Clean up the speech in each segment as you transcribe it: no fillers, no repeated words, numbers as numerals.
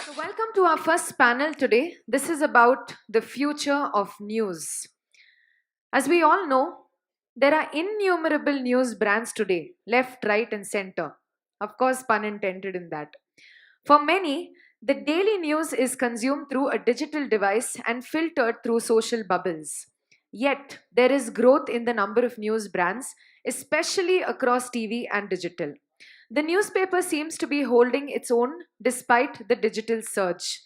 So welcome to our first panel today. This is about the future of news. As we all know, there are innumerable news brands today, left, right, and center. Of course, pun intended in that. For many, the daily news is consumed through a digital device and filtered through social bubbles. Yet, there is growth in the number of news brands, especially across TV and digital. The newspaper seems to be holding its own despite the digital surge.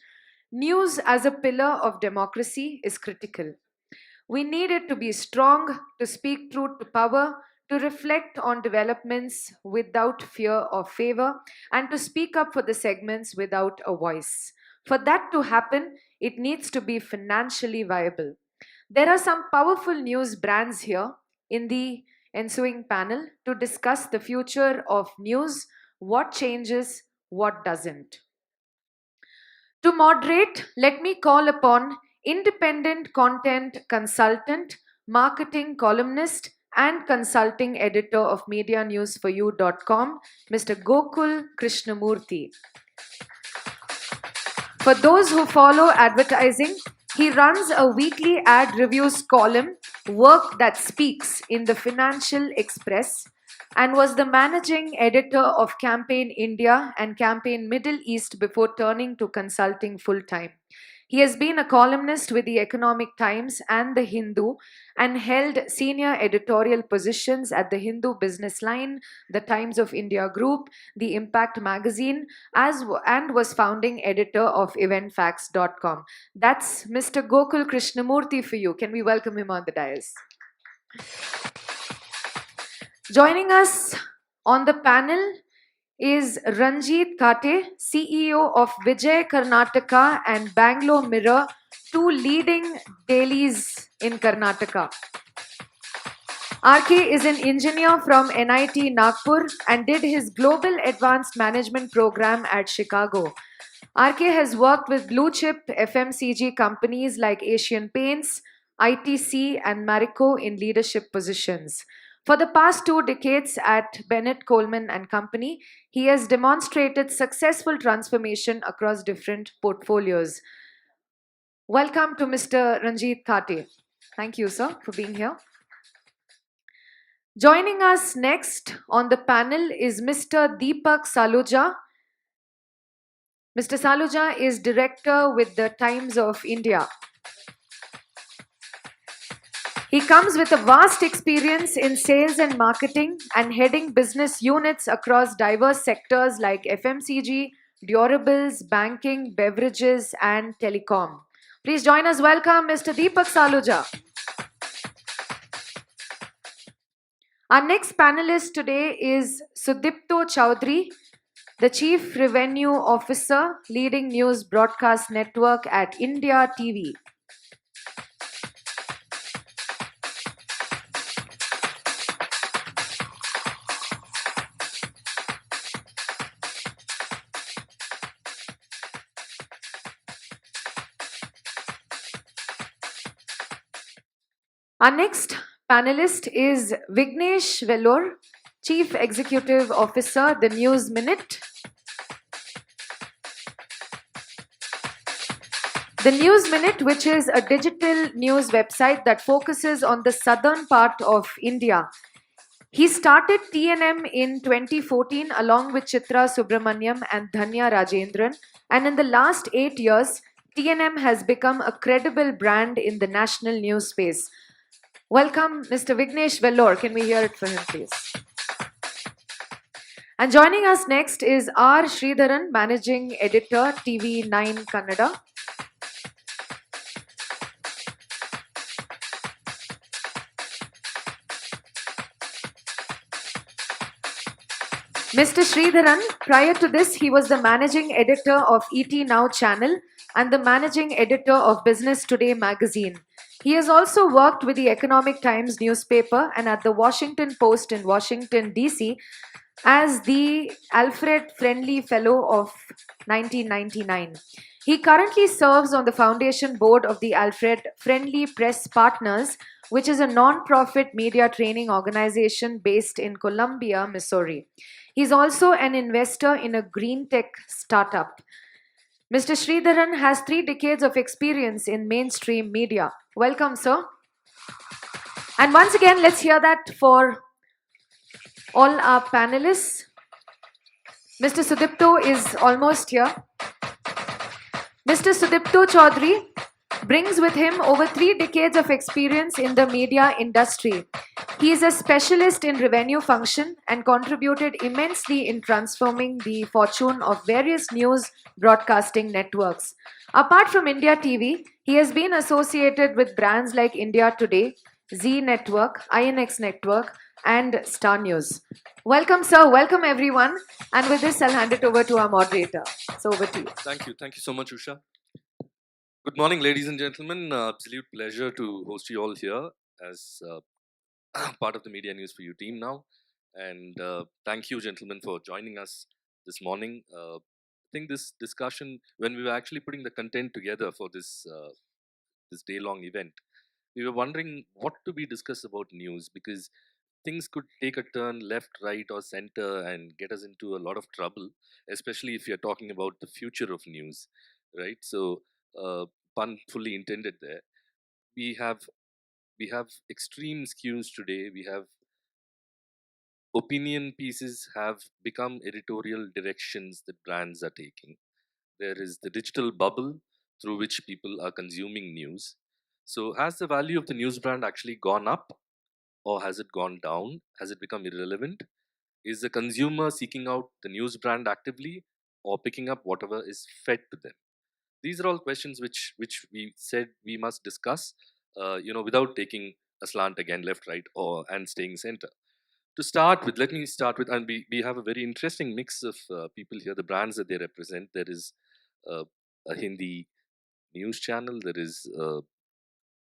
News as a pillar of democracy is critical. We need it to be strong, to speak truth to power, to reflect on developments without fear or favor, and to speak up for the segments without a voice. For that to happen, it needs to be financially viable. There are some powerful news brands here in the ensuing panel to discuss the future of news, what changes, what doesn't. To moderate, let me call upon independent content consultant, marketing columnist, and consulting editor of medianewsforyou.com, Mr. Gokul Krishnamurthy. For those who follow advertising, he runs a weekly ad reviews column, Work That Speaks, in the Financial Express, and was the managing editor of Campaign India and Campaign Middle East before turning to consulting full time. He has been a columnist with the Economic Times and the Hindu and held senior editorial positions at the Hindu Business Line, the Times of India Group, the Impact magazine, and was founding editor of eventfacts.com. That's Mr. Gokul Krishnamurthy for you. Can we welcome him on the dais? Joining us on the panel is Ranjit Kate, CEO of Vijay Karnataka and Bangalore Mirror, two leading dailies in Karnataka. RK is an engineer from NIT Nagpur and did his Global Advanced Management program at Chicago. RK has worked with blue chip FMCG companies like Asian Paints, ITC, and Marico in leadership positions. For the past 2 decades at Bennett Coleman and Company, he has demonstrated successful transformation across different portfolios. Welcome to Mr. Ranjit Kate. Thank you, sir, for being here. Joining us next on the panel is Mr. Deepak Saluja. Mr. Saluja is director with the Times of India. He comes with a vast experience in sales and marketing and heading business units across diverse sectors like FMCG, durables, banking, beverages, and telecom. Please join us. Welcome Mr. Deepak Saluja. Our next panelist today is Sudipto Chowdhury, the Chief Revenue Officer, leading news broadcast network at India TV. Our next panelist is Vignesh Vellore, Chief Executive Officer, The News Minute. The News Minute, which is a digital news website that focuses on the southern part of India. He started TNM in 2014 along with Chitra Subramaniam and Dhanya Rajendran, and in the last 8 years, TNM has become a credible brand in the national news space. Welcome, Mr. Vignesh Vellore. Can we hear it for him, please? And joining us next is R. Sridharan, Managing Editor, TV9 Kannada. Mr. Sridharan, prior to this, he was the Managing Editor of ET Now channel and the Managing Editor of Business Today magazine. He has also worked with the Economic Times newspaper and at the Washington Post in Washington, D.C. as the Alfred Friendly Fellow of 1999. He currently serves on the foundation board of the Alfred Friendly Press Partners, which is a non-profit media training organization based in Columbia, Missouri. He's also an investor in a green tech startup. Mr. Sridharan has 3 decades of experience in mainstream media. Welcome, sir. And once again, let's hear that for all our panelists. Mr. Sudipto is almost here. Mr. Sudipto Chaudhary brings with him over 3 decades of experience in the media industry. He is a specialist in revenue function and contributed immensely in transforming the fortune of various news broadcasting networks. Apart from India TV, he has been associated with brands like India Today, Z Network, INX Network, and Star News. Welcome, sir. Welcome, everyone. And with this, I'll hand it over to our moderator. So, over to you. Thank you. Thank you so much, Usha. Good morning, ladies and gentlemen. Absolute pleasure to host you all here as part of the Media News for You team now. And thank you, gentlemen, for joining us this morning. I think this discussion, when we were actually putting the content together for this day-long event, we were wondering what to be discussed about news, because things could take a turn left, right, or center and get us into a lot of trouble, especially if you're talking about the future of news, right? So, pun fully intended there. We have we have extreme skews today. We have opinion pieces have become editorial directions that brands are taking. There is the digital bubble through which people are consuming news. So, has the value of the news brand actually gone up, or has it gone down? Has it become irrelevant? Is the consumer seeking out the news brand actively, or picking up whatever is fed to them? These are all questions which we said we must discuss, without taking a slant again, left, right, or and staying center. To start with, let me start with, and we have a very interesting mix of people here, the brands that they represent. There is uh, a Hindi news channel. There is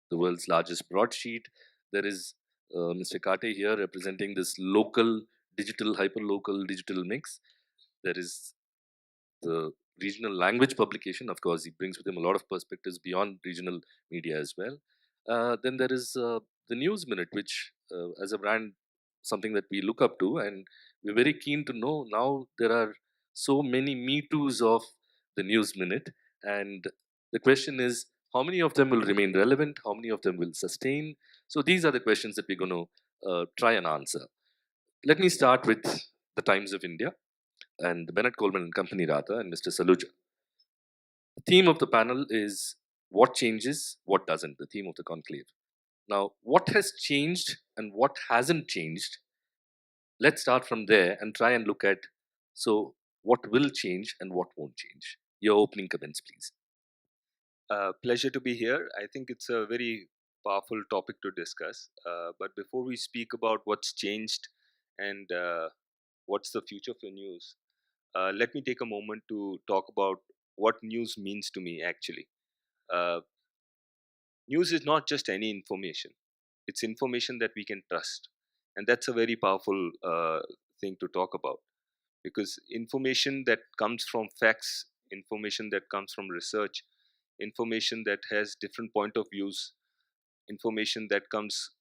the world's largest broadsheet. There is Mr. Kate here representing this local digital, hyper-local digital mix. There is the regional language publication. Of course, he brings with him a lot of perspectives beyond regional media as well. Then there is the News Minute, which as a brand, something that we look up to, and we're very keen to know now there are so many Me Too's of the News Minute, and the question is how many of them will remain relevant, how many of them will sustain. So these are the questions that we're going to try and answer. Let me start with the Times of India and Bennett Coleman and Company rather, and Mr. Saluja. The theme of the panel is what changes, what doesn't, the theme of the conclave. Now, what has changed and what hasn't changed? Let's start from there and try and look at so what will change and what won't change. Your opening comments, please. Pleasure to be here. I think it's a very powerful topic to discuss. But before we speak about what's changed and what's the future for news, let me take a moment to talk about what news means to me actually. Uh, News is not just any information, it's information that we can trust. And that's a very powerful thing to talk about, because information that comes from facts, information that comes from research, information that has different point of views, information that comes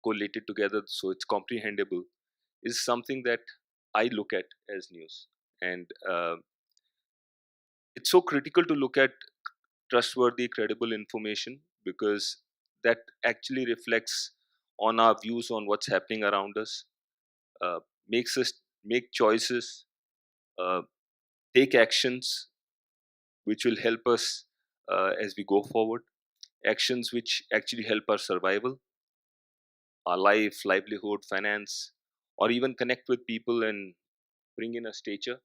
collated together so it's comprehensible, is something that I look at as news. And it's so critical to look at trustworthy, credible information, because that actually reflects on our views on what's happening around us, makes us make choices, uh, take actions which will help us as we go forward, actions which actually help our survival, our life, livelihood, finance, or even connect with people and bring in a stature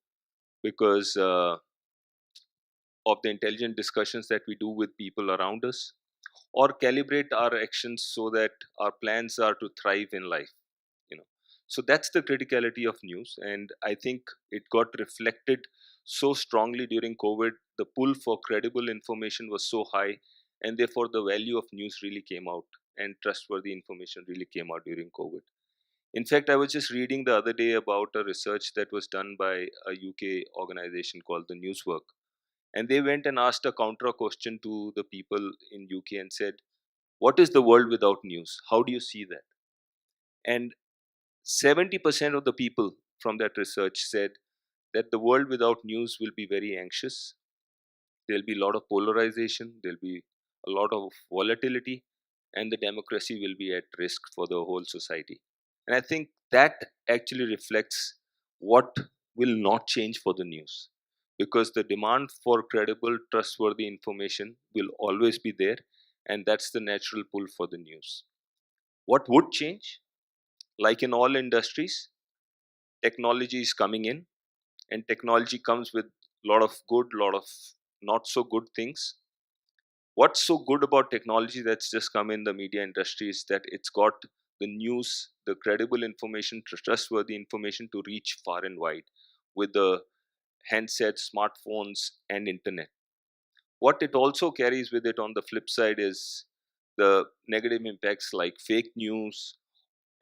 because of the intelligent discussions that we do with people around us, or calibrate our actions so that our plans are to thrive in life. You know, so that's the criticality of news, and I think it got reflected so strongly during COVID. The pull for credible information was so high, and therefore the value of news really came out, and trustworthy information really came out during COVID. In fact, I was just reading the other day about a research that was done by a UK organization called the Newswork, And they went and asked a counter question to the people in UK and said, what is the world without news? How do you see that? And 70% of the people from that research said that the world without news will be very anxious. There'll be a lot of polarization, there'll be a lot of volatility, and the democracy will be at risk for the whole society. And I think that actually reflects what will not change for the news, because the demand for credible, trustworthy information will always be there, and that's the natural pull for the news. What would change? Like in all industries, technology is coming in, and technology comes with a lot of good, lot of not so good things. What's so good about technology that's just come in the media industry is that it's got the news, the credible information, trustworthy information to reach far and wide with the handsets, smartphones, and internet. What it also carries with it on the flip side is the negative impacts like fake news,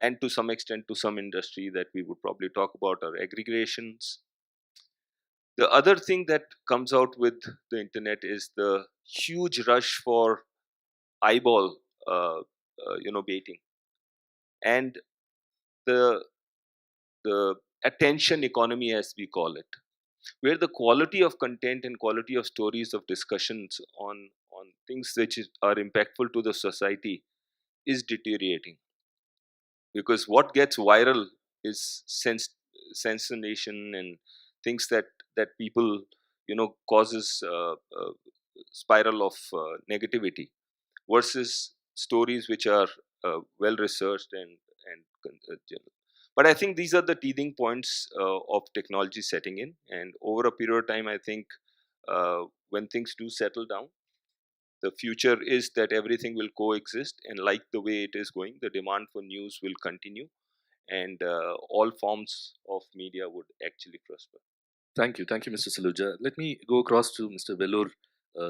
and to some extent, to some industry that we would probably talk about, are aggregations. The other thing that comes out with the internet is the huge rush for eyeball baiting, and the the attention economy, as we call it, where the quality of content and quality of stories of discussions on things which are impactful to the society is deteriorating, because what gets viral is sensation and things that people causes spiral of negativity, versus stories which are well researched and but I think these are the teething points of technology setting in, and over a period of time, I think when things do settle down, the future is that everything will coexist, and like the way it is going, the demand for news will continue, and all forms of media would actually prosper. Thank you, Mr. Saluja. Let me go across to Mr. Vellore,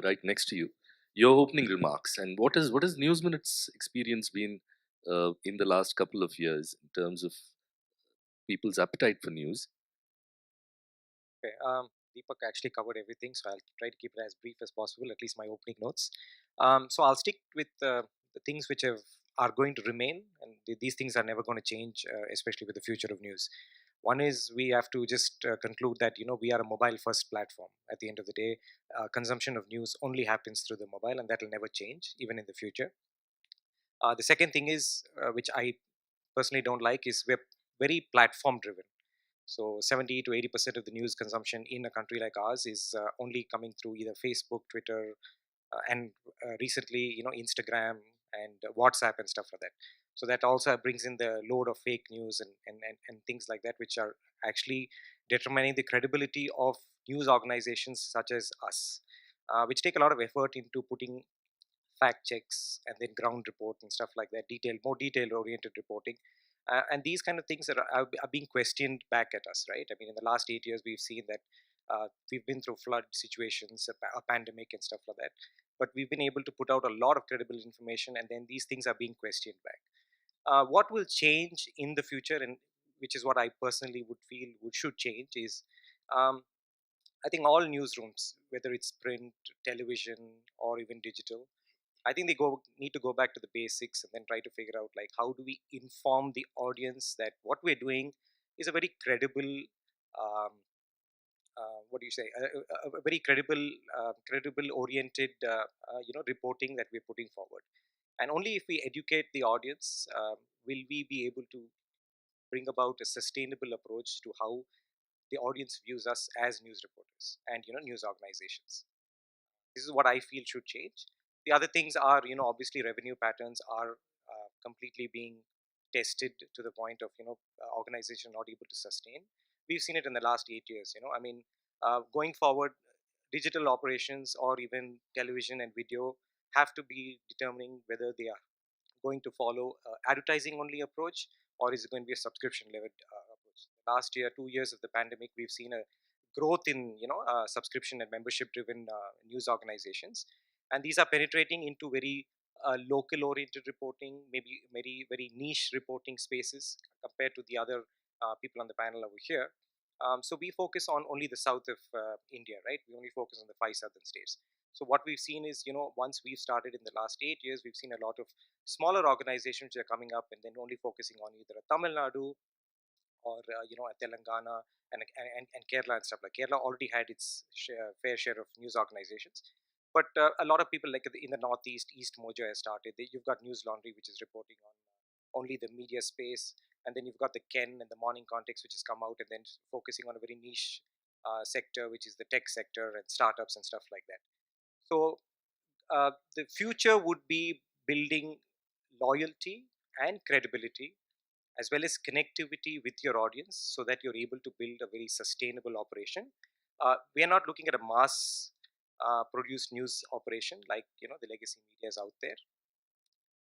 right next to you. Your opening remarks, and what has News Minutes experience been in the last couple of years in terms of people's appetite for news? Okay, Deepak actually covered everything, so I'll try to keep it as brief as possible, at least my opening notes. So I'll stick with the things which are going to remain, and these things are never going to change, especially with the future of news. One is we have to just conclude that we are a mobile-first platform. At the end of the day, consumption of news only happens through the mobile, and that will never change, even in the future. The second thing is, which I personally don't like, is we're very platform-driven. So 70 to 80% of the news consumption in a country like ours is only coming through either Facebook, Twitter, and recently, Instagram and WhatsApp and stuff like that. So that also brings in the load of fake news and things like that, which are actually determining the credibility of news organizations such as us, which take a lot of effort into putting fact checks and then ground report and stuff like that, more detail oriented reporting. And these kind of things are being questioned back at us, right? I mean, in the last 8 years, we've seen that we've been through flood situations, a pandemic, and stuff like that. But we've been able to put out a lot of credible information, and then these things are being questioned back. What will change in the future, and which is what I personally would feel should change, is um, I think all newsrooms, whether it's print, television, or even digital, I think they need to go back to the basics and then try to figure out, like, how do we inform the audience that what we're doing is a very credible, um, what do you say, a very credible oriented, reporting that we're putting forward. And only if we educate the audience will we be able to bring about a sustainable approach to how the audience views us as news reporters and news organizations. This is what I feel should change. The other things are, obviously revenue patterns are completely being tested to the point of, organization not able to sustain. We've seen it in the last 8 years. I mean, going forward, digital operations or even television and video have to be determining whether they are going to follow advertising only approach, or is it going to be a subscription level approach. Last year, 2 years of the pandemic, we've seen a growth in subscription and membership driven news organizations, and these are penetrating into very local oriented reporting, maybe very niche reporting spaces compared to the other people on the panel over here. So we focus on only the south of India, right? We only focus on the 5 southern states. So what we've seen is, once we've started in the last 8 years, we've seen a lot of smaller organizations that are coming up and then only focusing on either a Tamil Nadu or a Telangana and Kerala and stuff. Like Kerala already had its fair share of news organizations, but a lot of people like in the northeast, East Mojo has started. You've got News Laundry, which is reporting on only the media space, and then you've got the Ken and the Morning Context, which has come out and then focusing on a very niche sector, which is the tech sector and startups and stuff like that. So the future would be building loyalty and credibility as well as connectivity with your audience so that you're able to build a very sustainable operation. We are not looking at a mass produced news operation like the legacy media is out there.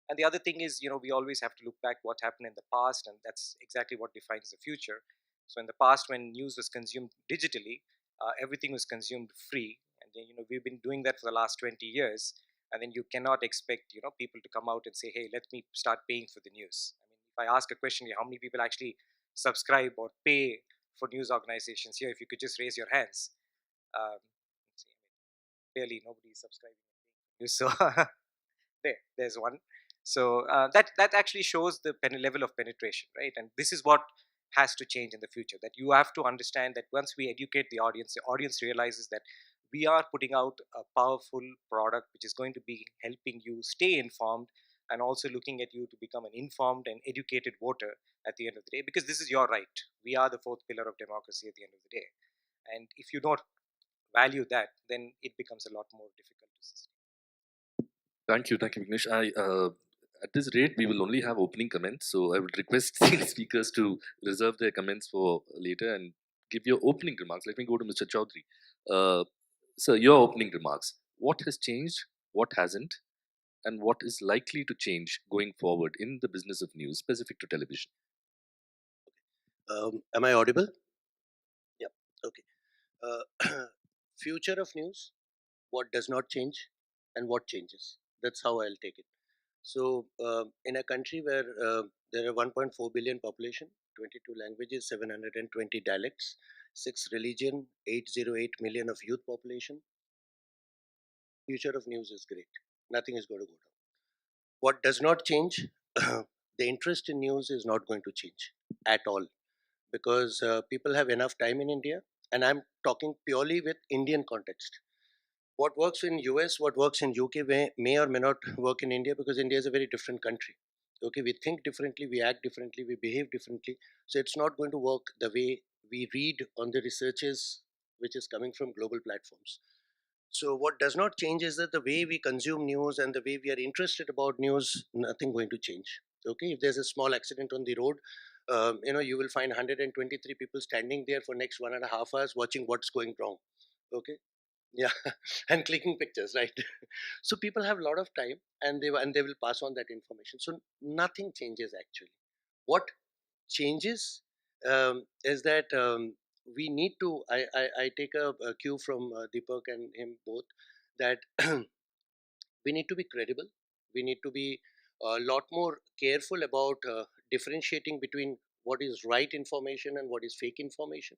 And the other thing is, we always have to look back what happened in the past, and that's exactly what defines the future. So in the past, when news was consumed digitally, everything was consumed free, and then we've been doing that for the last 20 years. And then you cannot expect people to come out and say, "Hey, let me start paying for the news." I mean, if I ask a question here, how many people actually subscribe or pay for news organizations here? If you could just raise your hands. Let's see, I mean, clearly nobody is subscribing and paying for news, so there's one. So that actually shows the level of penetration, right? And this is what has to change in the future, that you have to understand that once we educate the audience realizes that we are putting out a powerful product which is going to be helping you stay informed and also looking at you to become an informed and educated voter at the end of the day, because this is your right. We are the fourth pillar of democracy at the end of the day, and if you don't value that, then it becomes a lot more difficult to sustain. Thank you, Vignesh. At this rate, we will only have opening comments, so I would request the speakers to reserve their comments for later and give your opening remarks. Let me go to Mr. Chaudhary. Sir, your opening remarks. What has changed? What hasn't? And what is likely to change going forward in the business of news specific to television? Am I audible? Yeah. Okay. Future of news. What does not change, and what changes? That's how I'll take it. So, in a country where there are 1.4 billion population, 22 languages, 720 dialects, 6 religion, 808 million of youth population, future of news is great. Nothing is going to go down. What does not change? The interest in news is not going to change at all, because people have enough time in India, and I'm talking purely with Indian context. What works in US, what works in UK may or may not work in India, because India is a very different country. Okay, we think differently, we act differently, we behave differently. So it's not going to work the way we read on the researches which is coming from global platforms. So what does not change is that the way we consume news and the way we are interested about news, nothing going to change. Okay, if there's a small accident on the road, you will find 123 people standing there for next 1.5 hours watching what's going wrong. Okay, yeah, and clicking pictures, right? So people have a lot of time, and they will pass on that information. So nothing changes actually. What changes is that we need to. I take a cue from Deepak and him both, that we need to be credible. We need to be a lot more careful about differentiating between what is right information and what is fake information.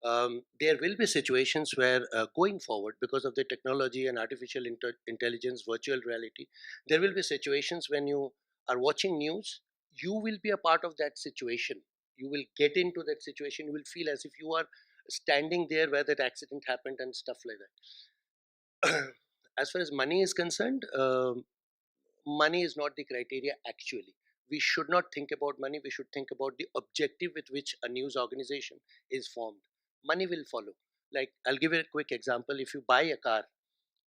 There will be situations where going forward, because of the technology and artificial intelligence, virtual reality, there will be situations when you are watching news, you will be a part of that situation. You will get into that situation. You will feel as if you are standing there where that accident happened and stuff like that. As far as money is concerned, money is not the criteria actually. We should not think about money. We should think about the objective with which a news organization is formed. Money will follow. Like, I'll give you a quick example. If you buy a car,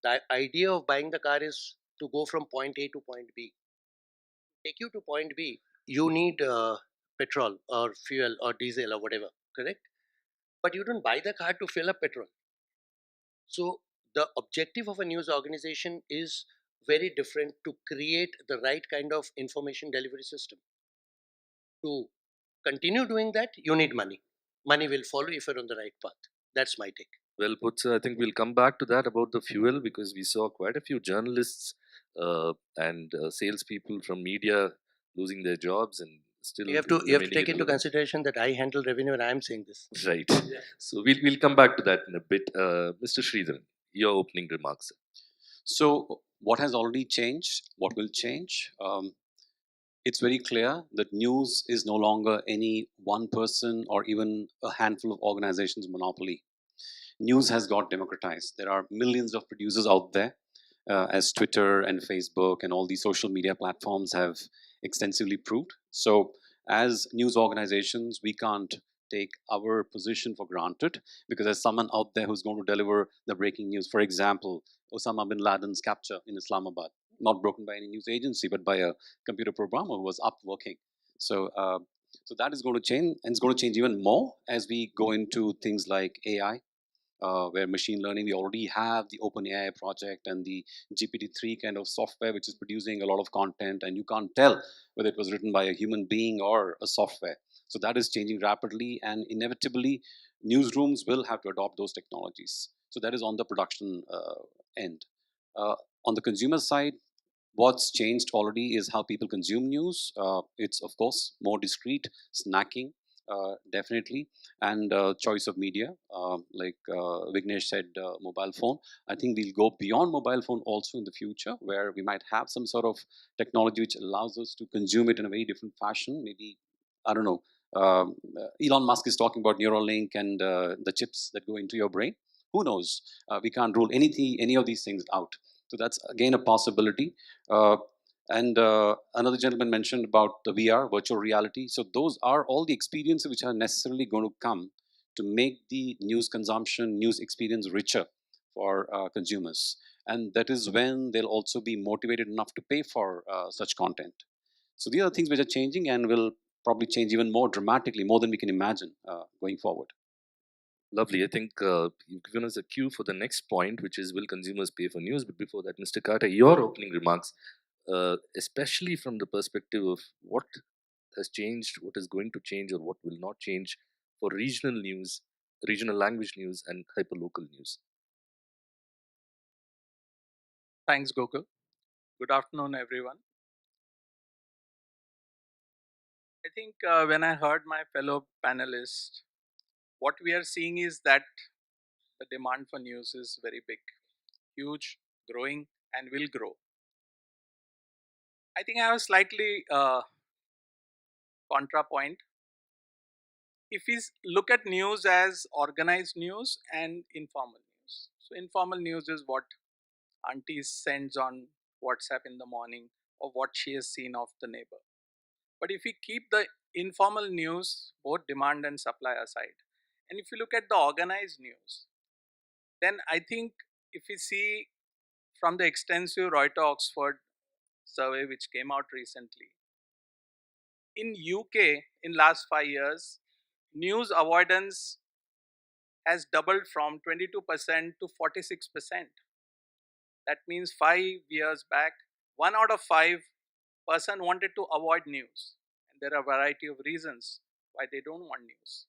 the idea of buying the car is to go from point A to point B. Take you to point B, you need petrol or fuel or diesel or whatever, correct? But you don't buy the car to fill up petrol. So the objective of a news organization is very different, to create the right kind of information delivery system. To continue doing that, you need money. Money will follow if you're on the right path. That's my take. Well put, sir. I think we'll come back to that about the fuel, because we saw quite a few journalists and salespeople from media losing their jobs, and still You have to remaining take into irrelevant. consideration that I handle revenue and I am saying this. Right. So we'll come back to that in a bit. Mr. Sridharan, your opening remarks. So, what has already changed? What will change? It's very clear that news is no longer any one person or even a handful of organizations' monopoly. News has got democratized. There are millions of producers out there, as Twitter and Facebook and all these social media platforms have extensively proved. So, as news organizations, we can't take our position for granted because there's someone out there who's going to deliver the breaking news. For example, Osama bin Laden's capture in Islamabad, not broken by any news agency, but by a computer programmer who was up working. So, so that is going to change, and it's going to change even more as we go into things like AI, where machine learning, we already have the OpenAI project and the GPT-3 kind of software, which is producing a lot of content, and you can't tell whether it was written by a human being or a software. So that is changing rapidly, and inevitably, newsrooms will have to adopt those technologies. So that is on the production end. On the consumer side, what's changed already is how people consume news. It's, of course, more discreet, snacking, definitely, and choice of media. Like Vignesh said, mobile phone. I think we'll go beyond mobile phone also in the future, where we might have some sort of technology which allows us to consume it in a very different fashion. Maybe, I don't know, Elon Musk is talking about Neuralink and the chips that go into your brain. Who knows? We can't rule any of these things out. So that's again a possibility. Uh, and another gentleman mentioned about the VR, virtual reality. So those are all the experiences which are necessarily going to come to make the news consumption, news experience richer for consumers. And that is when they'll also be motivated enough to pay for such content. So these are things which are changing and will probably change even more dramatically, more than we can imagine going forward. Lovely. I think you've given us a cue for the next point, which is will consumers pay for news? But before that, Mr. Carter, your opening remarks, especially from the perspective of what has changed, what is going to change, or what will not change for regional news, regional language news, and hyperlocal news. Thanks, Gokul. Good afternoon, everyone. I think when I heard my fellow panelists, what we are seeing is that the demand for news is very big, huge, growing, and will grow. I think I have a slightly contrapoint. If we look at news as organized news and informal news, so informal news is what auntie sends on WhatsApp in the morning or what she has seen of the neighbor. But if we keep the informal news, both demand and supply aside, and if you look at the organized news, then I think if we see from the extensive Reuters Oxford survey which came out recently, in UK in last 5 years, news avoidance has doubled from 22% to 46%. That means 5 years back, 1 out of 5 person wanted to avoid news. And there are a variety of reasons why they don't want news.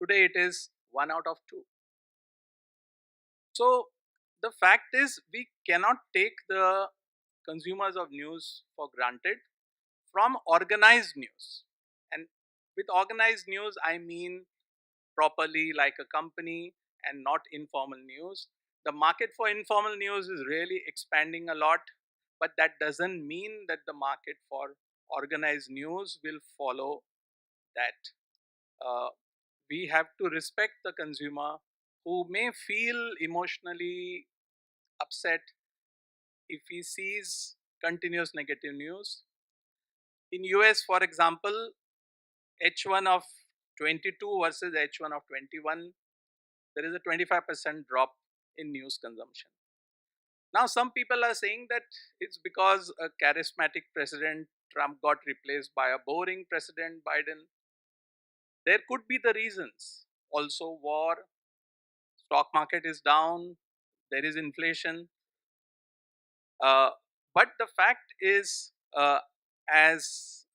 Today it is 1 out of 2. So the fact is we cannot take the consumers of news for granted from organized news. And with organized news, I mean properly like a company and not informal news. The market for informal news is really expanding a lot, but that doesn't mean that the market for organized news will follow that. We have to respect the consumer who may feel emotionally upset if he sees continuous negative news. In US, for example, H1 of 22 versus H1 of 21, there is a 25% drop in news consumption. Now, some people are saying that it's because a charismatic president Trump got replaced by a boring president Biden. There could be the reasons. Also, war, stock market is down, there is inflation. But the fact is, as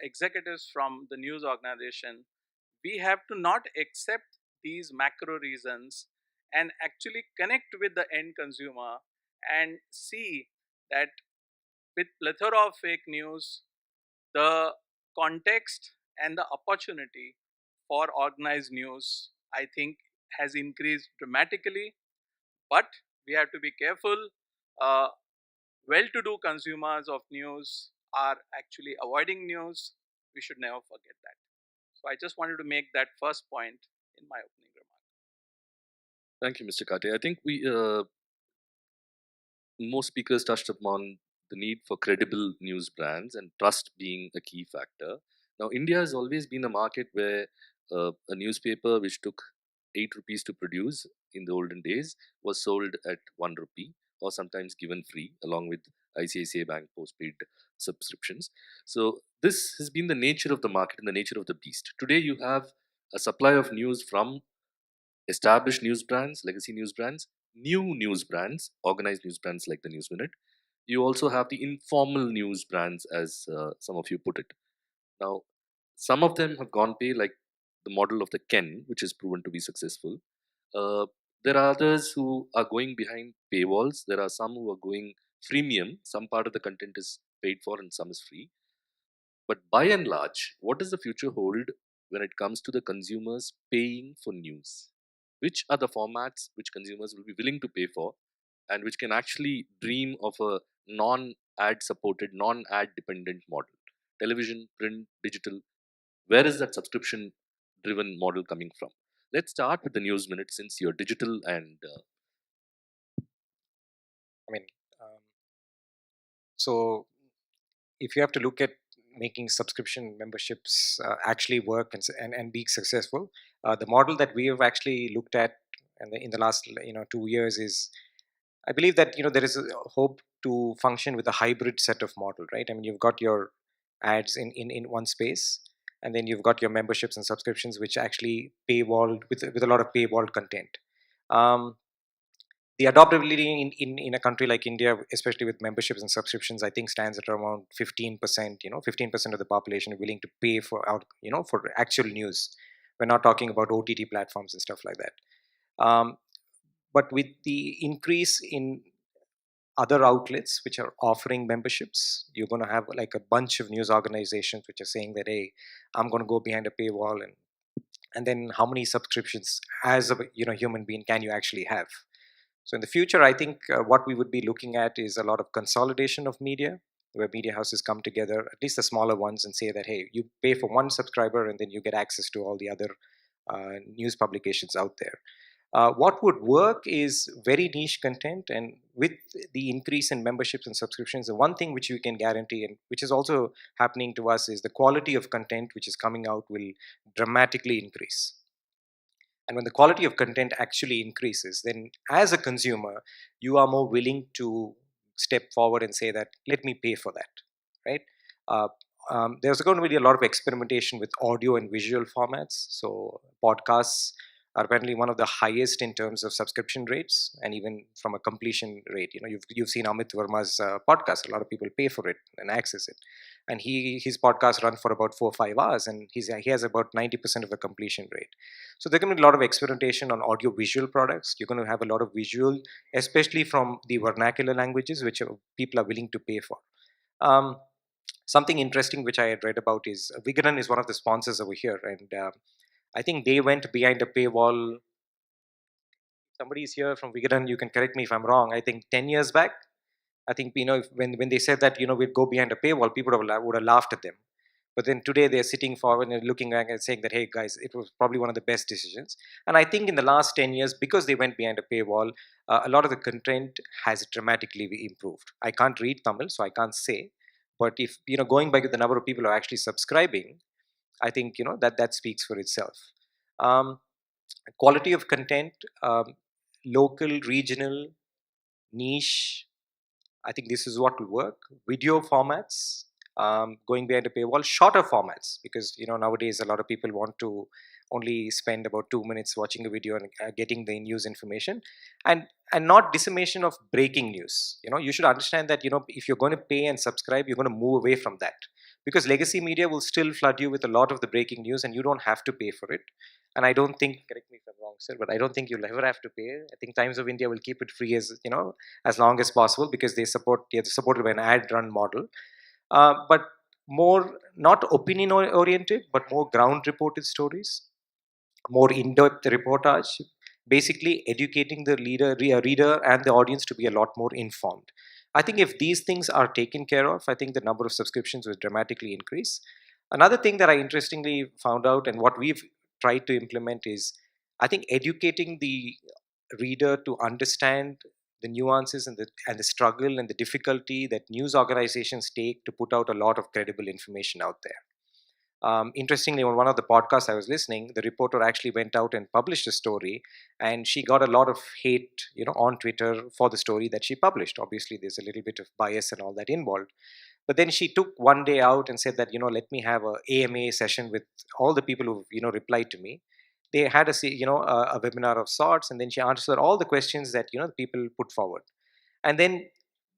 executives from the news organization, we have to not accept these macro reasons and actually connect with the end consumer and see that with plethora of fake news, the context and the opportunity for organized news, I think, has increased dramatically. But we have to be careful. Uh, well-to-do consumers of news are actually avoiding news. We should never forget that. So I just wanted to make that first point in my opening remark. Thank you, Mr. Kate. I think most speakers touched upon the need for credible news brands and trust being a key factor. Now, India has always been a market where a newspaper which took 8 rupees to produce in the olden days was sold at 1 rupee or sometimes given free along with ICICI Bank postpaid subscriptions. So, this has been the nature of the market and the nature of the beast. Today, you have a supply of news from established news brands, legacy news brands, new news brands, organized news brands like the News Minute. You also have the informal news brands, as some of you put it. Now, some of them have gone pay, like the model of the Ken, which has proven to be successful. Uh, there are others who are going behind paywalls. There are some who are going freemium. Some part of the content is paid for and some is free. But by and large, what does the future hold when it comes to the consumers paying for news? Which are the formats which consumers will be willing to pay for and which can actually dream of a non ad supported, non ad dependent model? Television, print, digital. Where is that subscription driven model coming from? Let's start with the News Minute since you're digital and I mean, um, so if you have to look at making subscription memberships actually work and be successful, the model that we have actually looked at in the last 2 years is, I believe that there is a hope to function with a hybrid set of model, right? I mean, you've got your ads in one space, and then you've got your memberships and subscriptions, which actually paywalled with a lot of paywalled content. Um, the adoptability in a country like India, especially with memberships and subscriptions, I think stands at around 15%. 15% of the population are willing to pay for actual news. We're not talking about OTT platforms and stuff like that. But with the increase in other outlets which are offering memberships, you're going to have like a bunch of news organizations which are saying that, hey, I'm going to go behind a paywall, and then how many subscriptions as a human being can you actually have? So in the future, I think what we would be looking at is a lot of consolidation of media, where media houses come together, at least the smaller ones, and say that, hey, you pay for one subscriber and then you get access to all the other news publications out there. What would work is very niche content, and with the increase in memberships and subscriptions, the one thing which we can guarantee, and which is also happening to us, is the quality of content which is coming out will dramatically increase. And when the quality of content actually increases, then as a consumer, you are more willing to step forward and say that, let me pay for that, right? Uh, there's going to be a lot of experimentation with audio and visual formats. So podcasts are apparently one of the highest in terms of subscription rates, and even from a completion rate. You've seen Amit Verma's podcast. A lot of people pay for it and access it, and his podcast run for about 4 or 5 hours, and he has about 90% of the completion rate. So there's going to be a lot of experimentation on audio visual products. You're going to have a lot of visual, especially from the vernacular languages, which people are willing to pay for. Something interesting which I had read about is Vigadan is one of the sponsors over here, and I think they went behind a paywall. Somebody's here from Vigadan, you can correct me if I'm wrong. I think 10 years back, I think when they said that we'd go behind a paywall, people would have laughed at them. But then today they're sitting forward and looking back and saying that, hey guys, it was probably one of the best decisions. And I think in the last 10 years, because they went behind a paywall, a lot of the content has dramatically improved. I can't read Tamil, so I can't say. But if going by the number of people who are actually subscribing, I think that speaks for itself. Quality of content, local, regional, niche. I think this is what will work. Video formats, going behind a paywall, shorter formats, because nowadays a lot of people want to only spend about 2 minutes watching a video and getting the news information, and not dissemination of breaking news. You should understand that if you're going to pay and subscribe, you're going to move away from that, because legacy media will still flood you with a lot of the breaking news, and you don't have to pay for it. And I don't think, correct me if I'm wrong, sir, but I don't think you'll ever have to pay. I think Times of India will keep it free as long as possible, because they're supported by an ad run model. But more not opinion oriented, but more ground reported stories, more in-depth reportage, basically educating the reader and the audience to be a lot more informed. I think if these things are taken care of, I think the number of subscriptions will dramatically increase. Another thing that I interestingly found out, and what we've tried to implement, is I think educating the reader to understand the nuances and the struggle and the difficulty that news organizations take to put out a lot of credible information out there. Interestingly, on one of the podcasts I was listening, the reporter actually went out and published a story, and she got a lot of hate, on Twitter for the story that she published. Obviously, there's a little bit of bias and all that involved. But then she took one day out and said that, let me have a AMA session with all the people who, replied to me. They had a webinar of sorts, and then she answered all the questions that, the people put forward. And then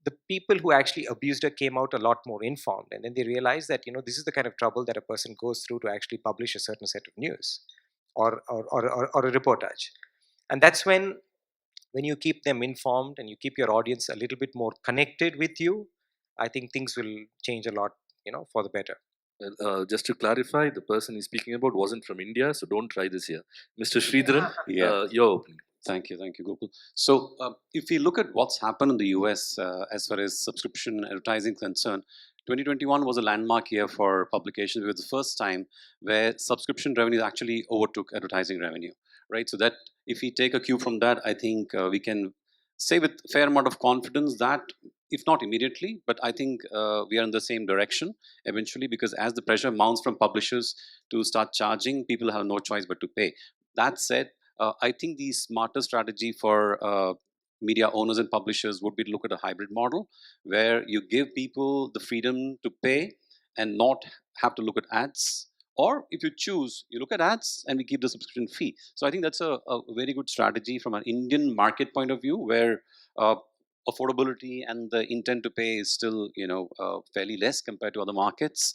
the people who actually abused her came out a lot more informed, and then they realized that this is the kind of trouble that a person goes through to actually publish a certain set of news or a reportage. And that's when you keep them informed and you keep your audience a little bit more connected with you, I think things will change a lot, for the better. Just to clarify, the person he's speaking about wasn't from India, so don't try this here. Mr. Sridharan, your opening. Thank you, Gokul. So, if we look at what's happened in the US as far as subscription advertising is concerned, 2021 was a landmark year for publications. It was the first time where subscription revenue actually overtook advertising revenue, right? So that if we take a cue from that, I think we can say with a fair amount of confidence that, if not immediately, but I think we are in the same direction eventually, because as the pressure mounts from publishers to start charging, people have no choice but to pay. That said, I think the smarter strategy for media owners and publishers would be to look at a hybrid model where you give people the freedom to pay and not have to look at ads. Or if you choose, you look at ads and we keep the subscription fee. So I think that's a very good strategy from an Indian market point of view, where affordability and the intent to pay is still fairly less compared to other markets.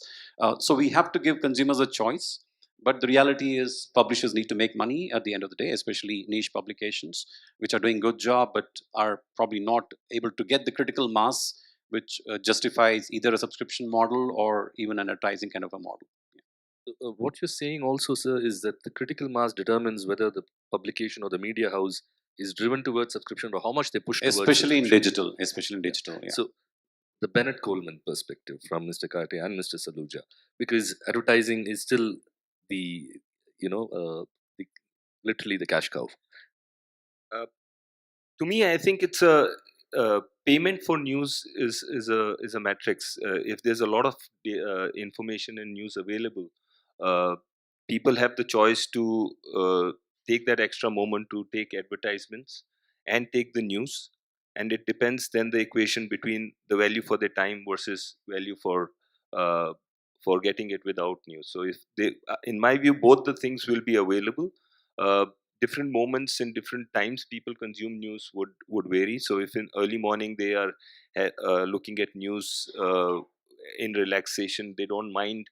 So we have to give consumers a choice. But the reality is publishers need to make money at the end of the day, especially niche publications, which are doing a good job, but are probably not able to get the critical mass, which justifies either a subscription model or even an advertising kind of a model. What you're saying also, sir, is that the critical mass determines whether the publication or the media house is driven towards subscription or how much they push towards especially in digital. Yeah. So the Bennett Coleman perspective from Mr. Kate and Mr. Saluja, because advertising is still the the, literally the cash cow. To me, I think it's a payment for news is a matrix. If there's a lot of information and news available, people have the choice to take that extra moment to take advertisements and take the news, and it depends then the equation between the value for their time versus value for getting it without news. So if they, in my view, both the things will be available. Different moments in different times people consume news would vary. So if in early morning they are looking at news in relaxation, they don't mind,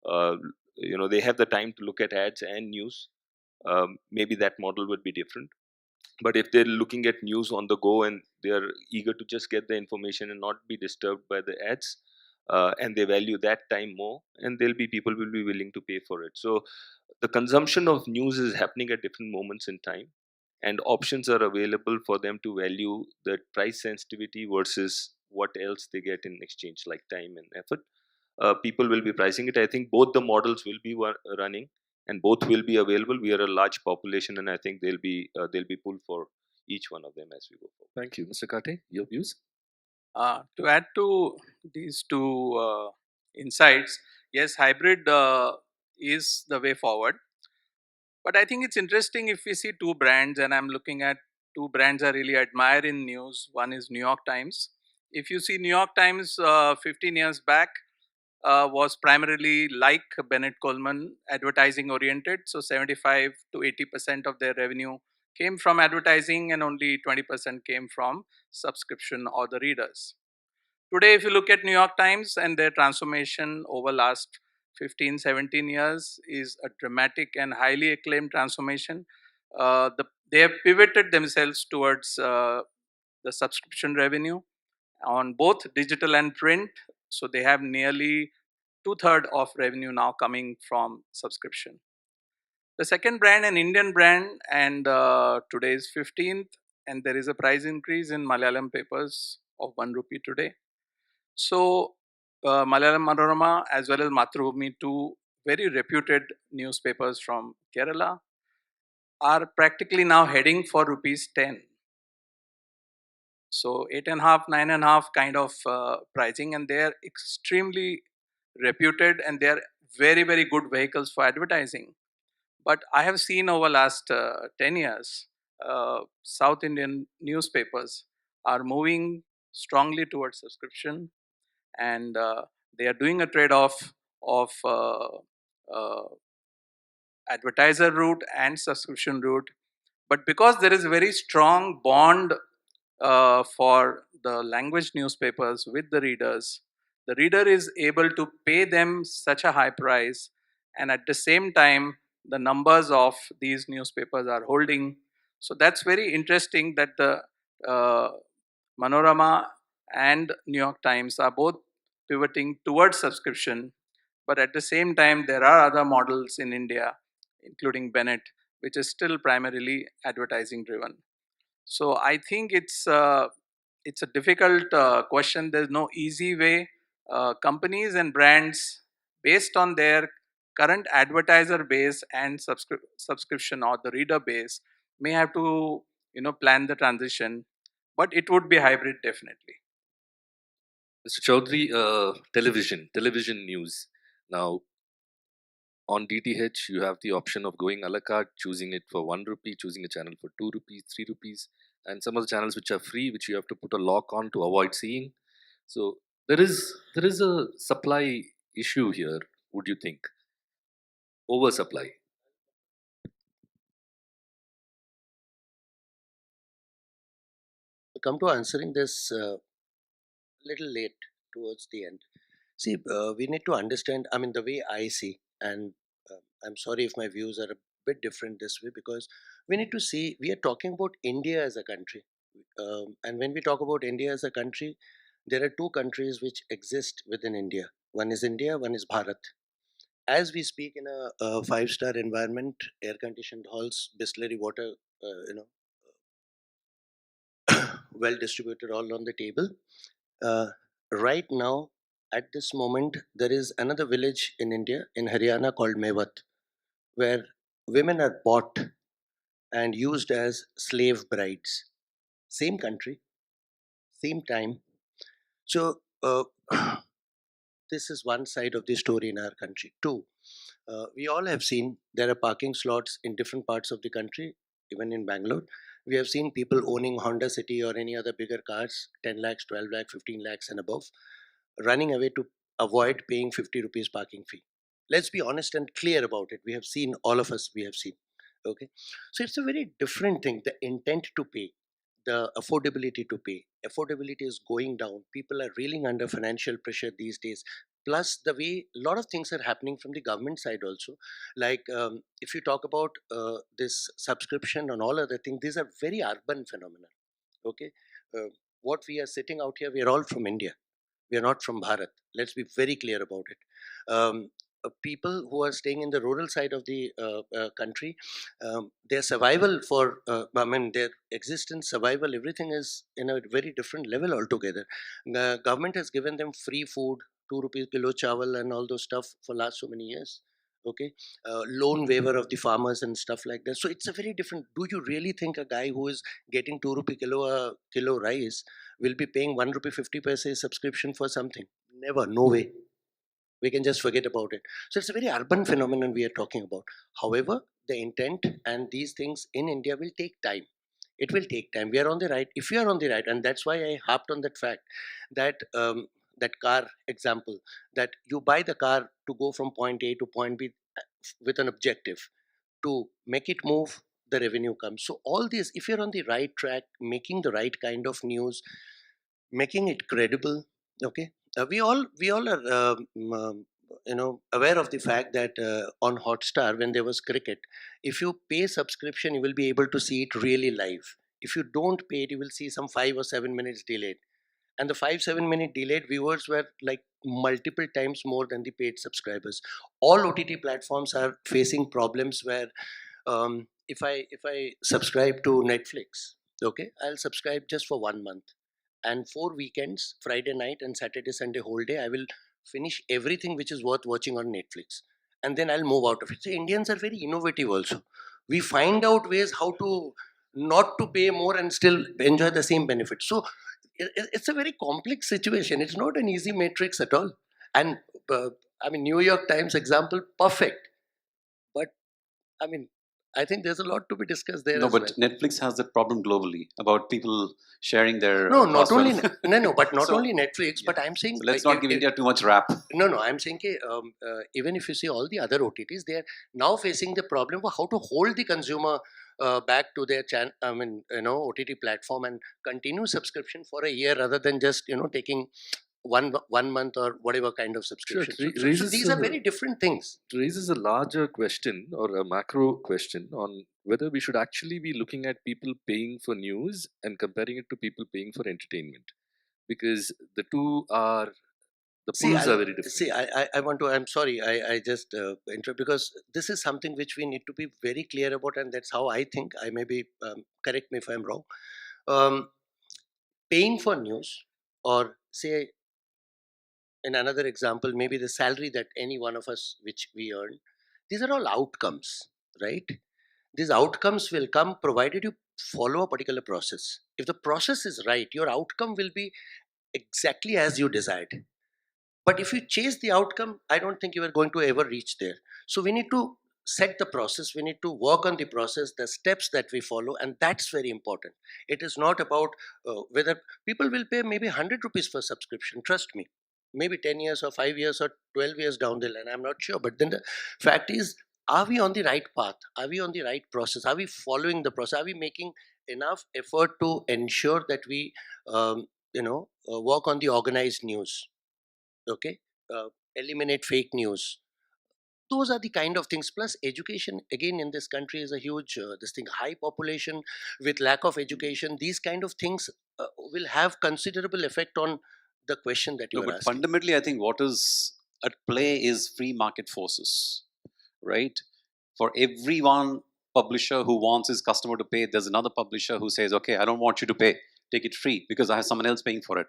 they have the time to look at ads and news, maybe that model would be different. But if they're looking at news on the go and they're eager to just get the information and not be disturbed by the ads, and they value that time more, and there'll be people will be willing to pay for it. So the consumption of news is happening at different moments in time, and options are available for them to value the price sensitivity versus what else they get in exchange, like time and effort. People will be pricing it. I think both the models will be running and both will be available. We are a large population, and I think there'll be pull for each one of them as we go forward. Thank you. Mr. Kate, your views? To add to these two insights, yes, hybrid is the way forward. But I think it's interesting if we see two brands, and I'm looking at two brands I really admire in news. One is New York Times. If you see New York Times 15 years back, was primarily like Bennett Coleman, advertising oriented. So 75 to 80% of their revenue came from advertising and only 20% came from subscription or the readers. Today, if you look at New York Times and their transformation over last 15, 17 years is a dramatic and highly acclaimed transformation. They have pivoted themselves towards the subscription revenue on both digital and print. So they have nearly 2/3 of revenue now coming from subscription. The second brand, an Indian brand, and today is 15th, and there is a price increase in Malayalam papers of 1 rupee today. So, Malayalam Manorama as well as Mathrubhumi, two very reputed newspapers from Kerala, are practically now heading for rupees 10. So 8.5, 9.5 kind of pricing, and they are extremely reputed, and they are very, very good vehicles for advertising. But I have seen over last 10 years, South Indian newspapers are moving strongly towards subscription, and they are doing a trade-off of advertiser route and subscription route. But because there is a very strong bond for the language newspapers with the reader is able to pay them such a high price, and at the same time, the numbers of these newspapers are holding. So that's very interesting that the uh, Manorama and New York Times are both pivoting towards subscription, but at the same time, there are other models in India, including Bennett, which is still primarily advertising driven. So I think it's a difficult question. There's no easy way. Companies and brands, based on their current advertiser base and subscription or the reader base, may have to plan the transition, but it would be hybrid definitely. Mr. Chaudhary, television news. Now, on DTH, you have the option of going a la carte, choosing it for 1 rupee, choosing a channel for 2 rupees, 3 rupees, and some of the channels which are free, which you have to put a lock on to avoid seeing. So there is a supply issue here. Would you think oversupply? Come to answering this little late towards the end. See, we need to understand, I mean, the way I see, and I'm sorry if my views are a bit different this way, because we need to see, we are talking about India as a country. And when we talk about India as a country, there are two countries which exist within India. One is India, one is Bharat. As we speak, in a five-star environment, air-conditioned halls, distillery water, well distributed all on the table. Right now, at this moment, there is another village in India, in Haryana, called Mewat, where women are bought and used as slave brides. Same country, same time. So, this is one side of the story in our country. Two, we all have seen there are parking slots in different parts of the country, even in Bangalore. We have seen people owning Honda City or any other bigger cars, 10 lakhs, 12 lakhs, 15 lakhs and above, running away to avoid paying 50 rupees parking fee. Let's be honest and clear about it. We have seen, all of us, we have seen. Okay. So it's a very different thing, the intent to pay, the affordability to pay. Affordability is going down. People are reeling under financial pressure these days. Plus, the way a lot of things are happening from the government side also. Like if you talk about this subscription and all other things, these are very urban phenomena. Okay. What we are sitting out here, we are all from India. We are not from Bharat. Let's be very clear about it. People who are staying in the rural side of the country, their survival their existence, survival, everything is in a very different level altogether. The government has given them free food, 2 rupees kilo chawal and all those stuff for last so many years. Okay, loan waiver of the farmers and stuff like that. So it's a very different. Do you really think a guy who is getting 2 rupee kilo rice will be paying 1 rupee 50 paise subscription for something? Never, no way. We can just forget about it. So it's a very urban phenomenon we are talking about. However, the intent and these things in India will take time. It will take time. We are on the right. If you are on the right, and that's why I harped on that fact that that car example, that you buy the car to go from point A to point B with an objective to make it move, the revenue comes. So all this, if you're on the right track, making the right kind of news, making it credible, okay. We all are aware of the fact that on Hotstar, when there was cricket, if you pay subscription, you will be able to see it really live. If you don't pay it, you will see some 5 or 7 minutes delayed. And the 5-7 minute delayed viewers were like multiple times more than the paid subscribers. All OTT platforms are facing problems where if I subscribe to Netflix, okay, I'll subscribe just for 1 month, and 4 weekends, Friday night and Saturday, Sunday, whole day, I will finish everything which is worth watching on Netflix, and then I'll move out of it. So Indians are very innovative also. We find out ways how to not to pay more and still enjoy the same benefit. So it's a very complex situation. It's not an easy matrix at all. And I mean, New York Times example, perfect. But I mean, I think there's a lot to be discussed there. No, as but well. Netflix has that problem globally about people sharing their No, not only password. but not So, only Netflix. yeah. But I'm saying, So let's not give India too much rap. no. I'm saying, even if you see all the other OTTs, they are now facing the problem of how to hold the consumer back to their OTT platform and continue subscription for a year rather than just taking one month or whatever kind of Sure, subscription. it So these are very different things. raises a larger question or a macro question on whether we should actually be looking at people paying for news and comparing it to people paying for entertainment, because the two are the pools are very different. See, I want to. I'm sorry. I just interrupt because this is something which we need to be very clear about, and that's how I think. I may be correct me if I'm wrong. Um, Paying for news, or say in another example, maybe the salary that any one of us which we earn. These are all outcomes, right? These outcomes will come provided you follow a particular process. If the process is right, your outcome will be exactly as you desired. But if you chase the outcome, I don't think you are going to ever reach there. So we need to set the process, we need to work on the process, the steps that we follow, and that's very important. It is not about whether people will pay maybe 100 rupees for subscription, trust me. Maybe 10 years or 5 years or 12 years down the line, I'm not sure. But then the fact is, are we on the right path? Are we on the right process? Are we following the process? Are we making enough effort to ensure that we, work on the organized news? Okay, eliminate fake news. Those are the kind of things. Plus education again in this country is a huge this thing. High population with lack of education, these kind of things will have considerable effect on the question that you No, are but asking. fundamentally, I think what is at play is free market forces, right? For every one publisher who wants his customer to pay, there's another publisher who says, okay, I don't want you to pay, take it free because I have someone else paying for it,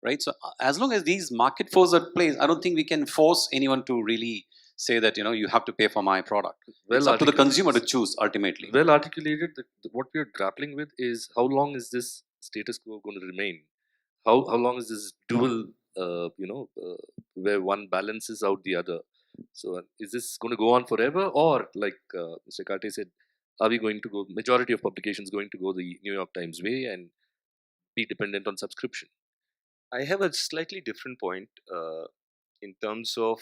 right? So as long as these market forces are at play, I don't think we can force anyone to really say that, you have to pay for my product. It's up to the consumer to choose ultimately. Well articulated. What we are grappling with is how long is this status quo going to remain? How long is this dual, where one balances out the other? So is this going to go on forever, or like Mr. Kate said, are we going to go? Majority of publications going to go the New York Times way and be dependent on subscription? I have a slightly different point in terms of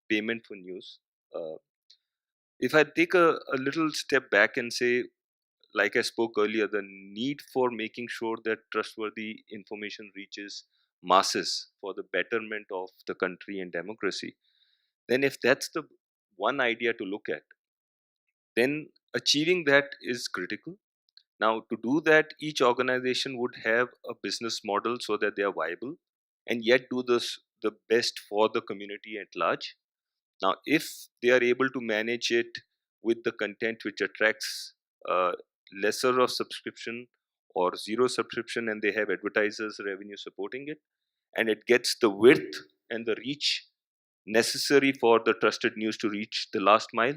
payment for news. If I take a little step back and say, like I spoke earlier, the need for making sure that trustworthy information reaches masses for the betterment of the country and democracy, then if that's the one idea to look at, then achieving that is critical. Now, to do that, each organization would have a business model so that they are viable and yet do this the best for the community at large. Now, if they are able to manage it with the content which attracts lesser of subscription or zero subscription, and they have advertisers revenue supporting it, and it gets the width and the reach necessary for the trusted news to reach the last mile,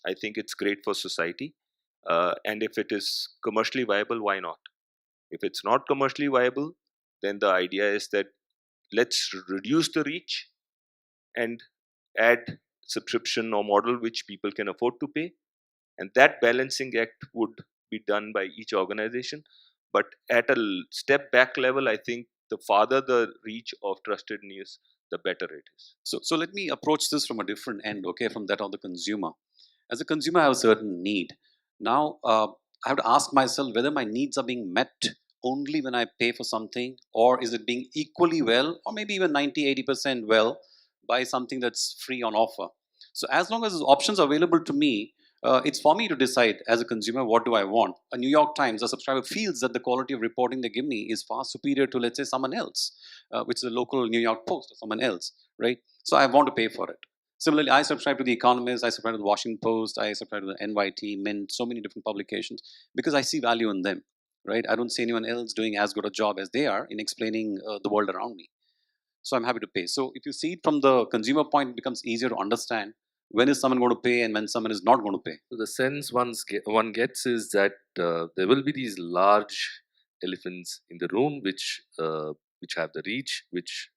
I think it's great for society. And if it is commercially viable, why not? If it's not commercially viable, then the idea is that let's reduce the reach and add subscription or model which people can afford to pay, and that balancing act would be done by each organization. But at a step back level, I think the farther the reach of trusted news, the better it is. So let me approach this from a different end, okay, from that of the consumer. As a consumer, I have a certain need. Now, I have to ask myself whether my needs are being met only when I pay for something, or is it being equally well, or maybe even 90-80% well, by something that's free on offer. So as long as options are available to me, It's for me to decide as a consumer, what do I want? A New York Times, a subscriber feels that the quality of reporting they give me is far superior to, let's say, someone else, which is a local New York Post or someone else, right? So I want to pay for it. Similarly, I subscribe to The Economist, I subscribe to the Washington Post, I subscribe to the NYT, Mint, so many different publications, because I see value in them, right? I don't see anyone else doing as good a job as they are in explaining the world around me. So I'm happy to pay. So if you see it from the consumer point, it becomes easier to understand when is someone going to pay and when someone is not going to pay. So the sense one gets is that there will be these large elephants in the room which have the reach, which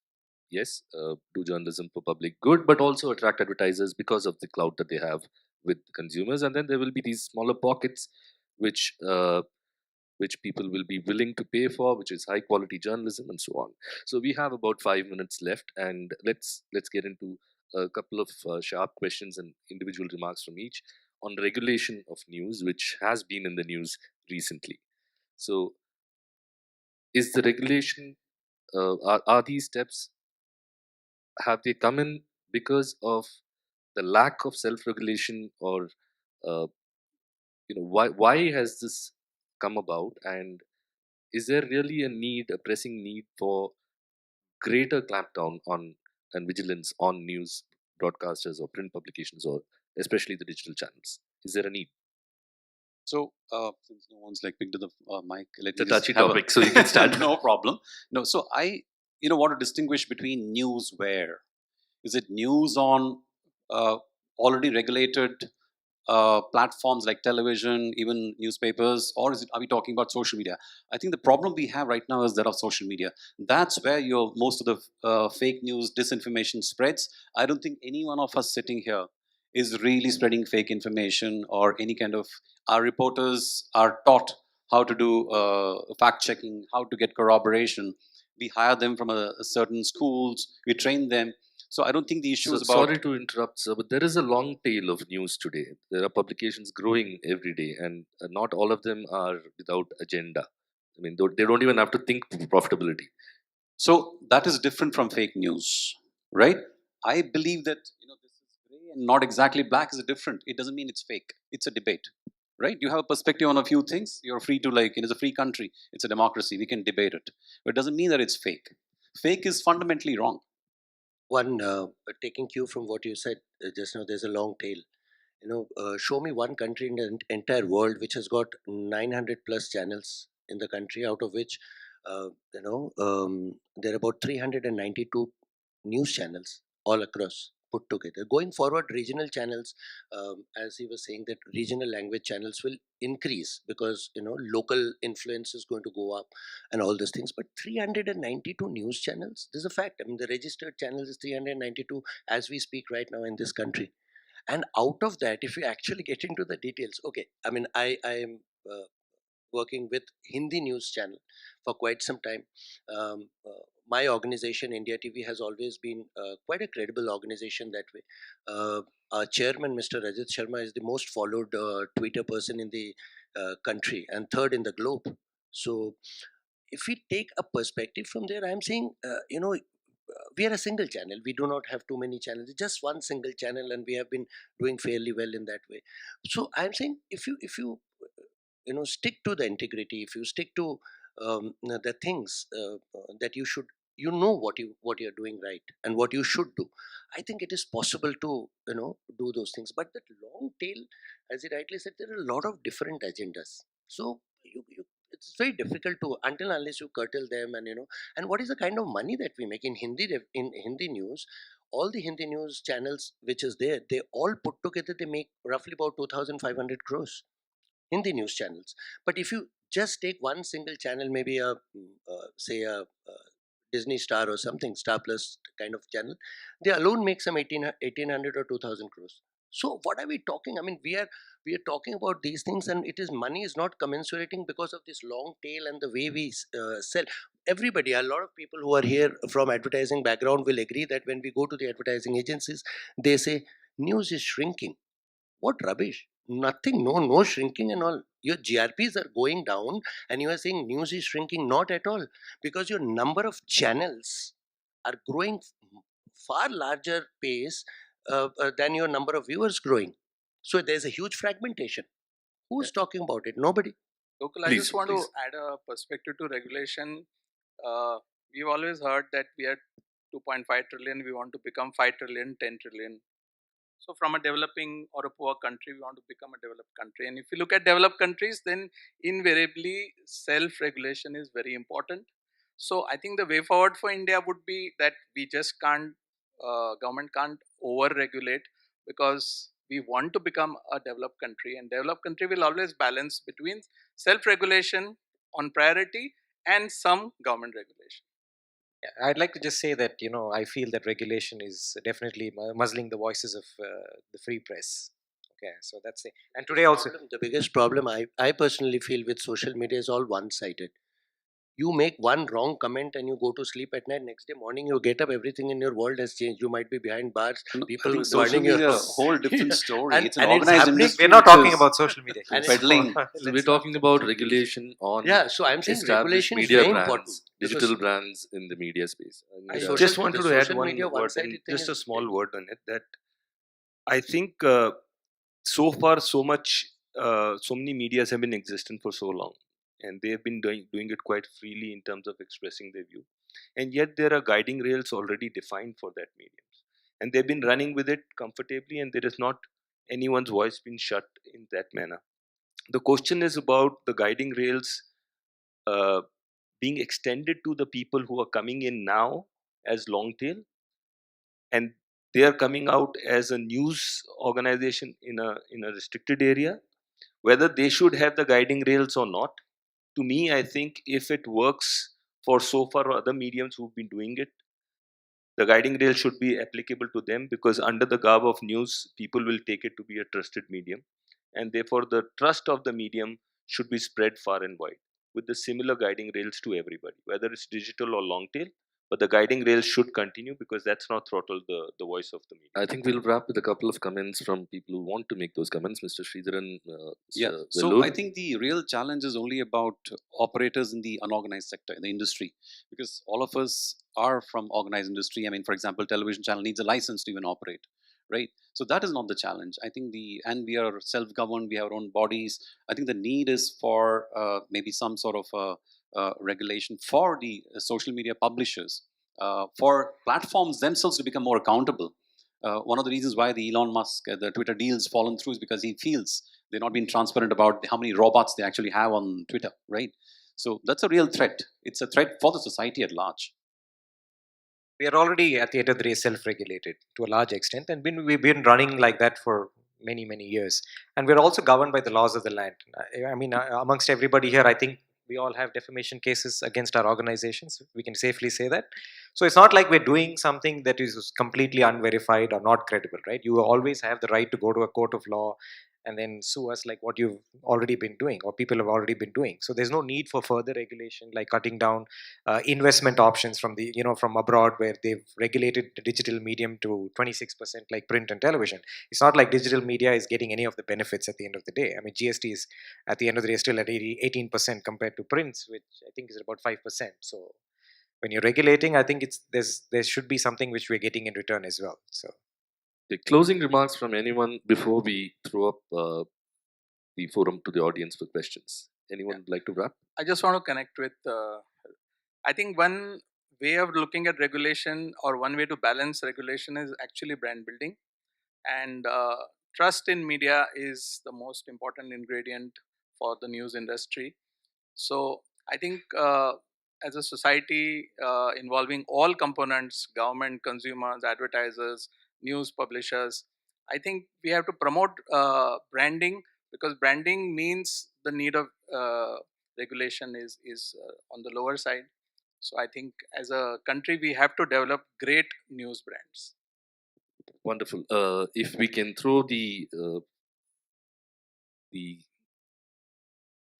yes, do journalism for public good, but also attract advertisers because of the clout that they have with consumers. And then there will be these smaller pockets which which people will be willing to pay for, which is high quality journalism and so on. So we have about 5 minutes left, and let's get into a couple of sharp questions and individual remarks from each on regulation of news, which has been in the news recently. So, is the regulation are these steps, have they come in because of the lack of self-regulation, or uh, why has this come about, and is there really a pressing need for greater clampdown on and vigilance on news broadcasters or print publications, or especially the digital channels? Is there a need? So, since no one's like picked up the mic, let It's a me just touchy have topic, so you can start. no problem. No, so I, want to distinguish between news where. Is it news on already regulated platforms like television, even newspapers, or are we talking about social media? I think the problem we have right now is that of social media. That's where most of the fake news, disinformation spreads. I don't think any one of us sitting here is really spreading fake information or any kind of. Our reporters are taught how to do fact checking, how to get corroboration. We hire them from a certain schools. We train them. So I don't think the issue So, is about. sorry to interrupt, sir, but there is a long tail of news today. There are publications growing every day, and not all of them are without agenda. I mean, they don't even have to think profitability. So that is different from fake news, right? I believe that this is gray and not exactly black is different. It doesn't mean it's fake. It's a debate, right? You have a perspective on a few things. You're free to it's a free country. It's a democracy. We can debate it, but it doesn't mean that it's fake. Fake is fundamentally wrong. One, taking cue from what you said just now, there's a long tail. Show me one country in the entire world which has got 900 plus channels in the country, out of which there are about 392 news channels all across put together. Going forward, regional channels, as he was saying, that regional language channels will increase because local influence is going to go up and all these things. But 392 news channels, this is a fact. I mean, the registered channels is 392 as we speak right now in this country. And out of that, if you actually get into the details, okay, I mean, I am working with Hindi news channel for quite some time. My organization, India TV, has always been quite a credible organization that way. Our chairman, Mr. Rajat Sharma, is the most followed Twitter person in the country and third in the globe. So if we take a perspective from there, I'm saying, we are a single channel. We do not have too many channels. It's just one single channel, and we have been doing fairly well in that way. So I'm saying, if you stick to the integrity, if you stick to the things that you should, what you're doing right and what you should do, I think it is possible to do those things. But that long tail, as he rightly said, there are a lot of different agendas. So it's very difficult to, until unless you curtail them, and what is the kind of money that we make in Hindi news. All the Hindi news channels which is there, they all put together, they make roughly about 2,500 crores, Hindi news channels. But if you just take one single channel, maybe say a Disney Star or something, Star Plus kind of channel, they alone make some 1,800 or 2,000 crores. So what are we talking? I mean, we are talking about these things, and it is, money is not commensurating because of this long tail and the way we sell. Everybody, a lot of people who are here from advertising background will agree that when we go to the advertising agencies, they say news is shrinking. What rubbish! Nothing, no shrinking and all. Your GRPs are going down, and you are saying news is shrinking. Not at all, because your number of channels are growing far larger pace than your number of viewers growing. So there's a huge fragmentation. Who's talking about it? Nobody. Gokul, I Please, just want please. to add a perspective to regulation. We've always heard that we are 2.5 trillion, we want to become 5 trillion, 10 trillion. So from a developing or a poor country, we want to become a developed country. And if you look at developed countries, then invariably self-regulation is very important. So I think the way forward for India would be that we just can't, government can't over-regulate, because we want to become a developed country, and developed country will always balance between self-regulation on priority and some government regulation. Yeah, I'd like to just say that I feel that regulation is definitely muzzling the voices of the free press. Okay, so that's it. And today also, The biggest problem I personally feel with social media is all one-sided. You make one wrong comment and you go to sleep at night. Next day morning, you get up, everything in your world has changed. You might be behind bars, No, I people think social burning media your is a whole different story. And- It's an and it's organized happening. industry. we're not which talking is about social media. And here, it's- peddling. So we're talking about regulation on yeah, so I'm saying established regulation is media very brands, important. digital brands in the media space. I Social- just wanted the to add social one media word, one-sided and thing just a is small big. word on it, that I think so far so many medias have been existent for so long, and they have been doing it quite freely in terms of expressing their view, and yet there are guiding rails already defined for that medium, and they've been running with it comfortably, and there is not anyone's voice been shut in that manner. The question is about the guiding rails uh, being extended to the people who are coming in now as long tail, and they are coming out as a news organization in a restricted area, whether they should have the guiding rails or not. To me, I think if it works for so far other mediums who've been doing it, the guiding rail should be applicable to them, because under the garb of news, people will take it to be a trusted medium, and therefore the trust of the medium should be spread far and wide with the similar guiding rails to everybody, whether it's digital or long tail. But the guiding rails should continue, because that's not throttle the voice of the medium. I think we'll wrap with a couple of comments from people who want to make those comments. Mr. Sridharan, Yeah. Mr. So Vellore. I think the real challenge is only about operators in the unorganized sector, in the industry, because all of us are from organized industry. I mean, for example, television channel needs a license to even operate, right? So that is not the challenge. I think and we are self-governed, we have our own bodies. I think the need is for maybe some sort of regulation for the social media publishers, for platforms themselves to become more accountable. One of the reasons why the Elon Musk, the Twitter deal's fallen through is because he feels they're not being transparent about how many robots they actually have on Twitter, right? So that's a real threat. It's a threat for the society at large. we are already at the end of the day self-regulated to a large extent, and we've been running like that for many years, and we're also governed by the laws of the land. I mean, amongst everybody here, I think we all have defamation cases against our organizations. We can safely say that. So it's not like we're doing something that is completely unverified or not credible, right? You always have the right to go to a court of law and then sue us, like what you've already been doing or people have already been doing. So there's no need for further regulation, like cutting down investment options from the from abroad, where they've regulated the digital medium to 26%, like print and television. It's not like digital media is getting any of the benefits at the end of the day. I mean, GST is at the end of the day still at 18% compared to prints, which I think is about 5%. So when you're regulating, I think there should be something which we're getting in return as well. So The closing remarks from anyone before we throw up the forum to the audience for questions. Anyone would like to wrap? I just want to connect with, I think one way of looking at regulation, or one way to balance regulation, is actually brand building. And trust in media is the most important ingredient for the news industry. So I think as a society involving all components, government, consumers, advertisers, news publishers, I think we have to promote branding, because branding means the need of regulation is on the lower side. So I think as a country we have to develop great news brands. Wonderful. If we can throw the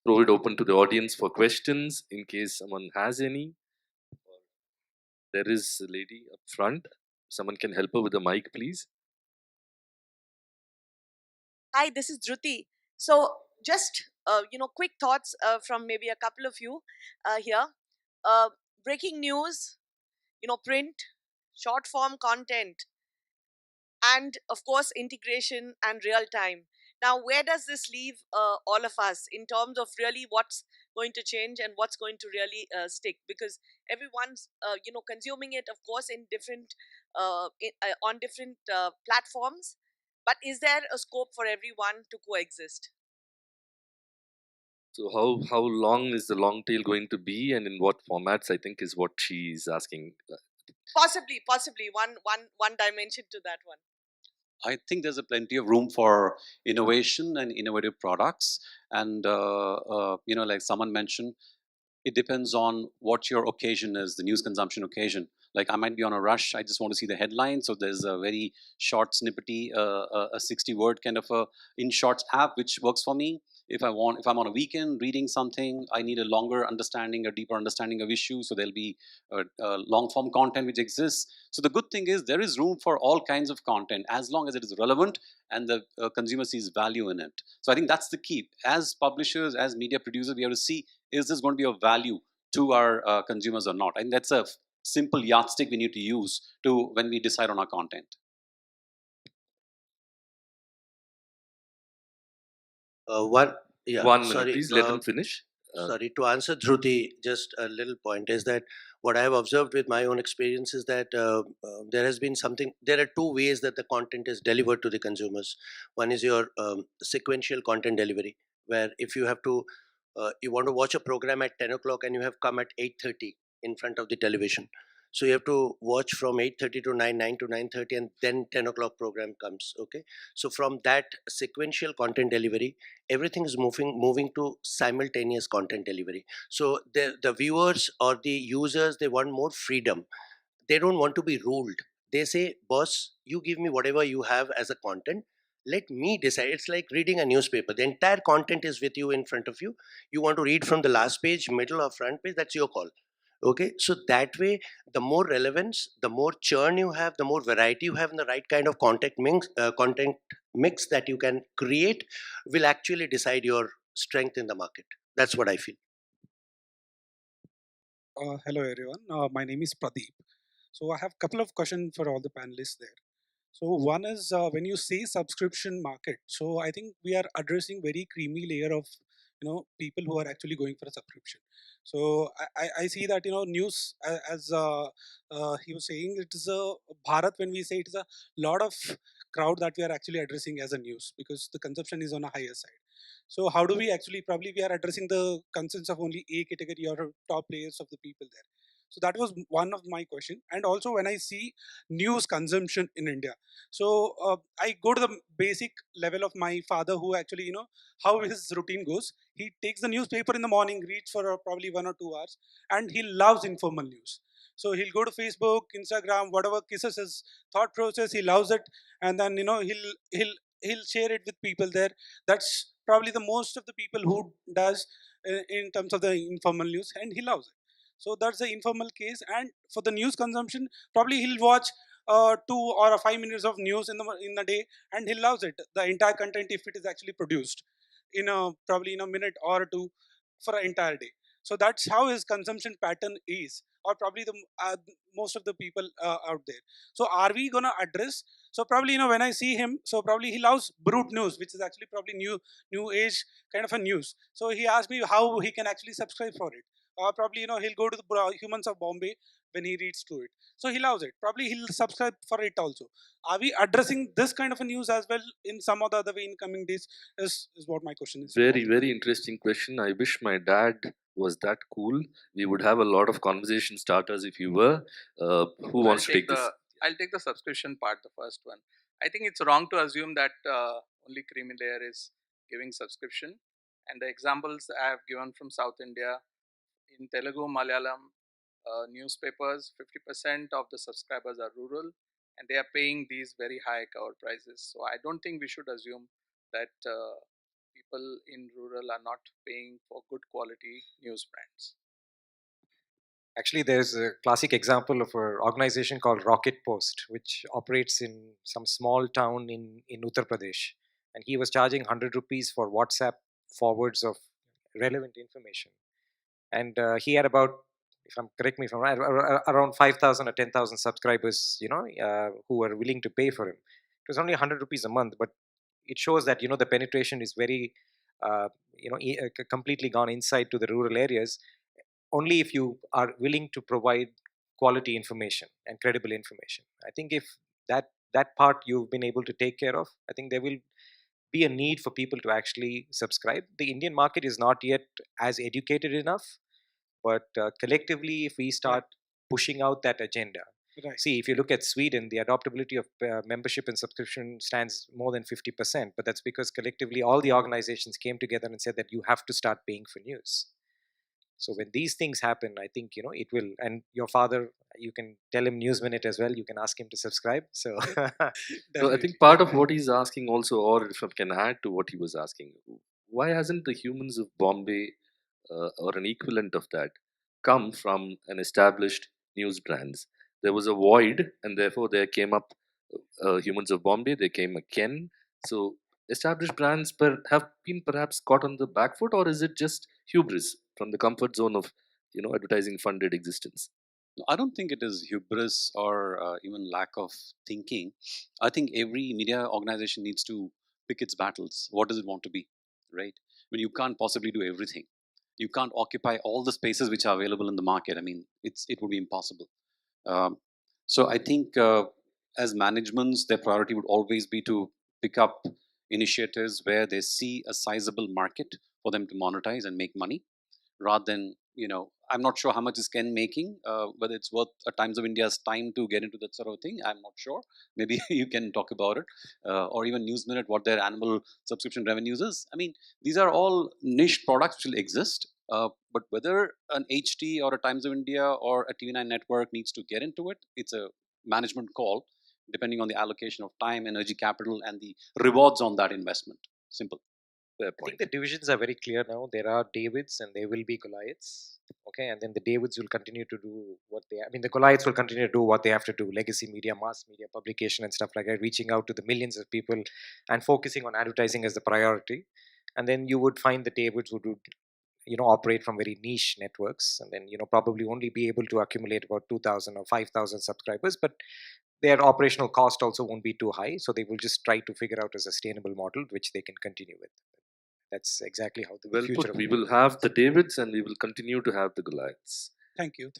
throw it open to the audience for questions in case someone has any. There is a lady up front. Someone can help her with the mic, please. Hi, this is Dhruti. So, just quick thoughts from maybe a couple of you here. Uh, Breaking news, print, short form content, and of course, integration and real time. Now, where does this leave all of us in terms of really what's going to change and what's going to really stick? Because everyone's consuming it, of course, in different on different platforms. But is there a scope for everyone to coexist? So how long is the long tail going to be, and in what formats? I think is what she's asking. Possibly one dimension to that one. I think there's a plenty of room for innovation and innovative products. And, like someone mentioned, it depends on what your occasion is, the news consumption occasion. Like I might be on a rush, I just want to see the headline. So there's a very short, snippety, a 60-word kind of a in shorts app, which works for me. If I'm on a weekend reading something, I need a longer understanding, a deeper understanding of issues. So there'll be long form content which exists. So the good thing is there is room for all kinds of content as long as it is relevant and the consumer sees value in it. So I think that's the key. As publishers, as media producers, we have to see, is this going to be of value to our consumers or not? And that's a simple yardstick we need to use to when we decide on our content. One, yeah, 1 minute, sorry, please let him finish. sorry, to answer Dhruti, just a little point is that what I have observed with my own experience is that there are two ways that the content is delivered to the consumers. One is your sequential content delivery, where if you have to, you want to watch a program at 10 o'clock and you have come at 8:30 in front of the television. So you have to watch from 8:30 to 9 to 9:30, and then 10 o'clock program comes. Okay. So from that sequential content delivery, everything is moving to simultaneous content delivery. So the viewers or the users, they want more freedom. They don't want to be ruled. They say, boss, you give me whatever you have as a content, let me decide. It's like reading a newspaper. The entire content is with you, in front of you. You want to read from the last page, middle or front page, that's your call. Okay, so that way, the more relevance, the more churn you have, the more variety you have, and the right kind of content mix that you can create will actually decide your strength in the market. That's what I feel. Hello everyone, my name is Pradeep. So I have a couple of questions for all the panelists there. So one is when you say subscription market, so I think we are addressing very creamy layer of people who are actually going for a subscription. So I see that news as he was saying, it is a Bharat. When we say, it is a lot of crowd that we are actually addressing as a news, because the consumption is on a higher side. So how do we actually, probably we are addressing the concerns of only a category or top layers of the people there. So that was one of my question. And also when I see news consumption in India, so I go to the basic level of my father, who actually, how his routine goes. He takes the newspaper in the morning, reads for probably 1 or 2 hours, and he loves informal news. So he'll go to Facebook, Instagram, whatever kisses his thought process, he loves it. And then, he'll share it with people there. That's probably the most of the people who does in terms of the informal news, and he loves it. So that's the informal case. And for the news consumption, probably he'll watch 2 or 5 minutes of news in the day, and he loves it, the entire content, if it is actually produced in a probably in a minute or two for an entire day. So that's how his consumption pattern is, or probably the most of the people out there. So are we gonna address? So probably, when I see him, so probably he loves brute news, which is actually probably new age kind of a news. So he asked me how he can actually subscribe for it. Or probably, he'll go to the Humans of Bombay when he reads through it. So he loves it. Probably he'll subscribe for it also. Are we addressing this kind of a news as well in some or the other way in coming days? Is what my question is. Very interesting question. I wish my dad was that cool. We would have a lot of conversation starters if you were. Who wants to take this? I'll take the subscription part, the first one. I think it's wrong to assume that only creamy layer is giving subscription. And the examples I have given from South India, in Telugu, Malayalam newspapers, 50% of the subscribers are rural, and they are paying these very high cover prices. So I don't think we should assume that people in rural are not paying for good quality news brands. Actually, there's a classic example of an organization called Rocket Post, which operates in some small town in Uttar Pradesh. And he was charging 100 rupees for WhatsApp forwards of relevant information. And he had about, if I'm correct me if I'm right, around 5,000 or 10,000 subscribers, who were willing to pay for him. It was only 100 rupees a month, but it shows that the penetration is very completely gone inside to the rural areas only if you are willing to provide quality information and credible information. I think if that part you've been able to take care of, I think there will be a need for people to actually subscribe. The Indian market is not yet as educated enough, but collectively, if we start pushing out that agenda, see, if you look at Sweden, the adoptability of membership and subscription stands more than 50%, but that's because collectively all the organizations came together and said that you have to start paying for news. So when these things happen, I think it will. And your father, you can tell him News Minute as well. You can ask him to subscribe. So, So I think part of what he's asking also, or if I can add to what he was asking, why hasn't the Humans of Bombay or an equivalent of that come from an established news brands? There was a void, and therefore there came up Humans of Bombay. There came a Ken. So established brands have been perhaps caught on the back foot, or is it just hubris from the comfort zone of advertising funded existence? I don't think it is hubris or even lack of thinking. I think every media organization needs to pick its battles. What does it want to be, right? I mean, you can't possibly do everything. You can't occupy all the spaces which are available in the market. I mean, it would be impossible. Um, so I think as managements, their priority would always be to pick up initiatives where they see a sizable market for them to monetize and make money, rather than I'm not sure how much is Ken making, whether it's worth a Times of India's time to get into that sort of thing. I'm not sure. Maybe you can talk about it, or even News Minute, what their annual subscription revenues is. I mean, these are all niche products which will exist. But whether an HT or a Times of India or a TV9 network needs to get into it, it's a management call, depending on the allocation of time, energy, capital, and the rewards on that investment. Simple. I think the divisions are very clear now. There are Davids and there will be Goliaths. Okay, and then the Davids will continue to do the Goliaths will continue to do what they have to do: legacy media, mass media, publication, and stuff like that, reaching out to the millions of people and focusing on advertising as the priority. And then you would find the Davids would operate from very niche networks, and then probably only be able to accumulate about 2,000 or 5,000 subscribers, but their operational cost also won't be too high, so they will just try to figure out a sustainable model which they can continue with. That's exactly how the Well future put. of We will have the Davids and we will continue to have the Goliaths. Thank you.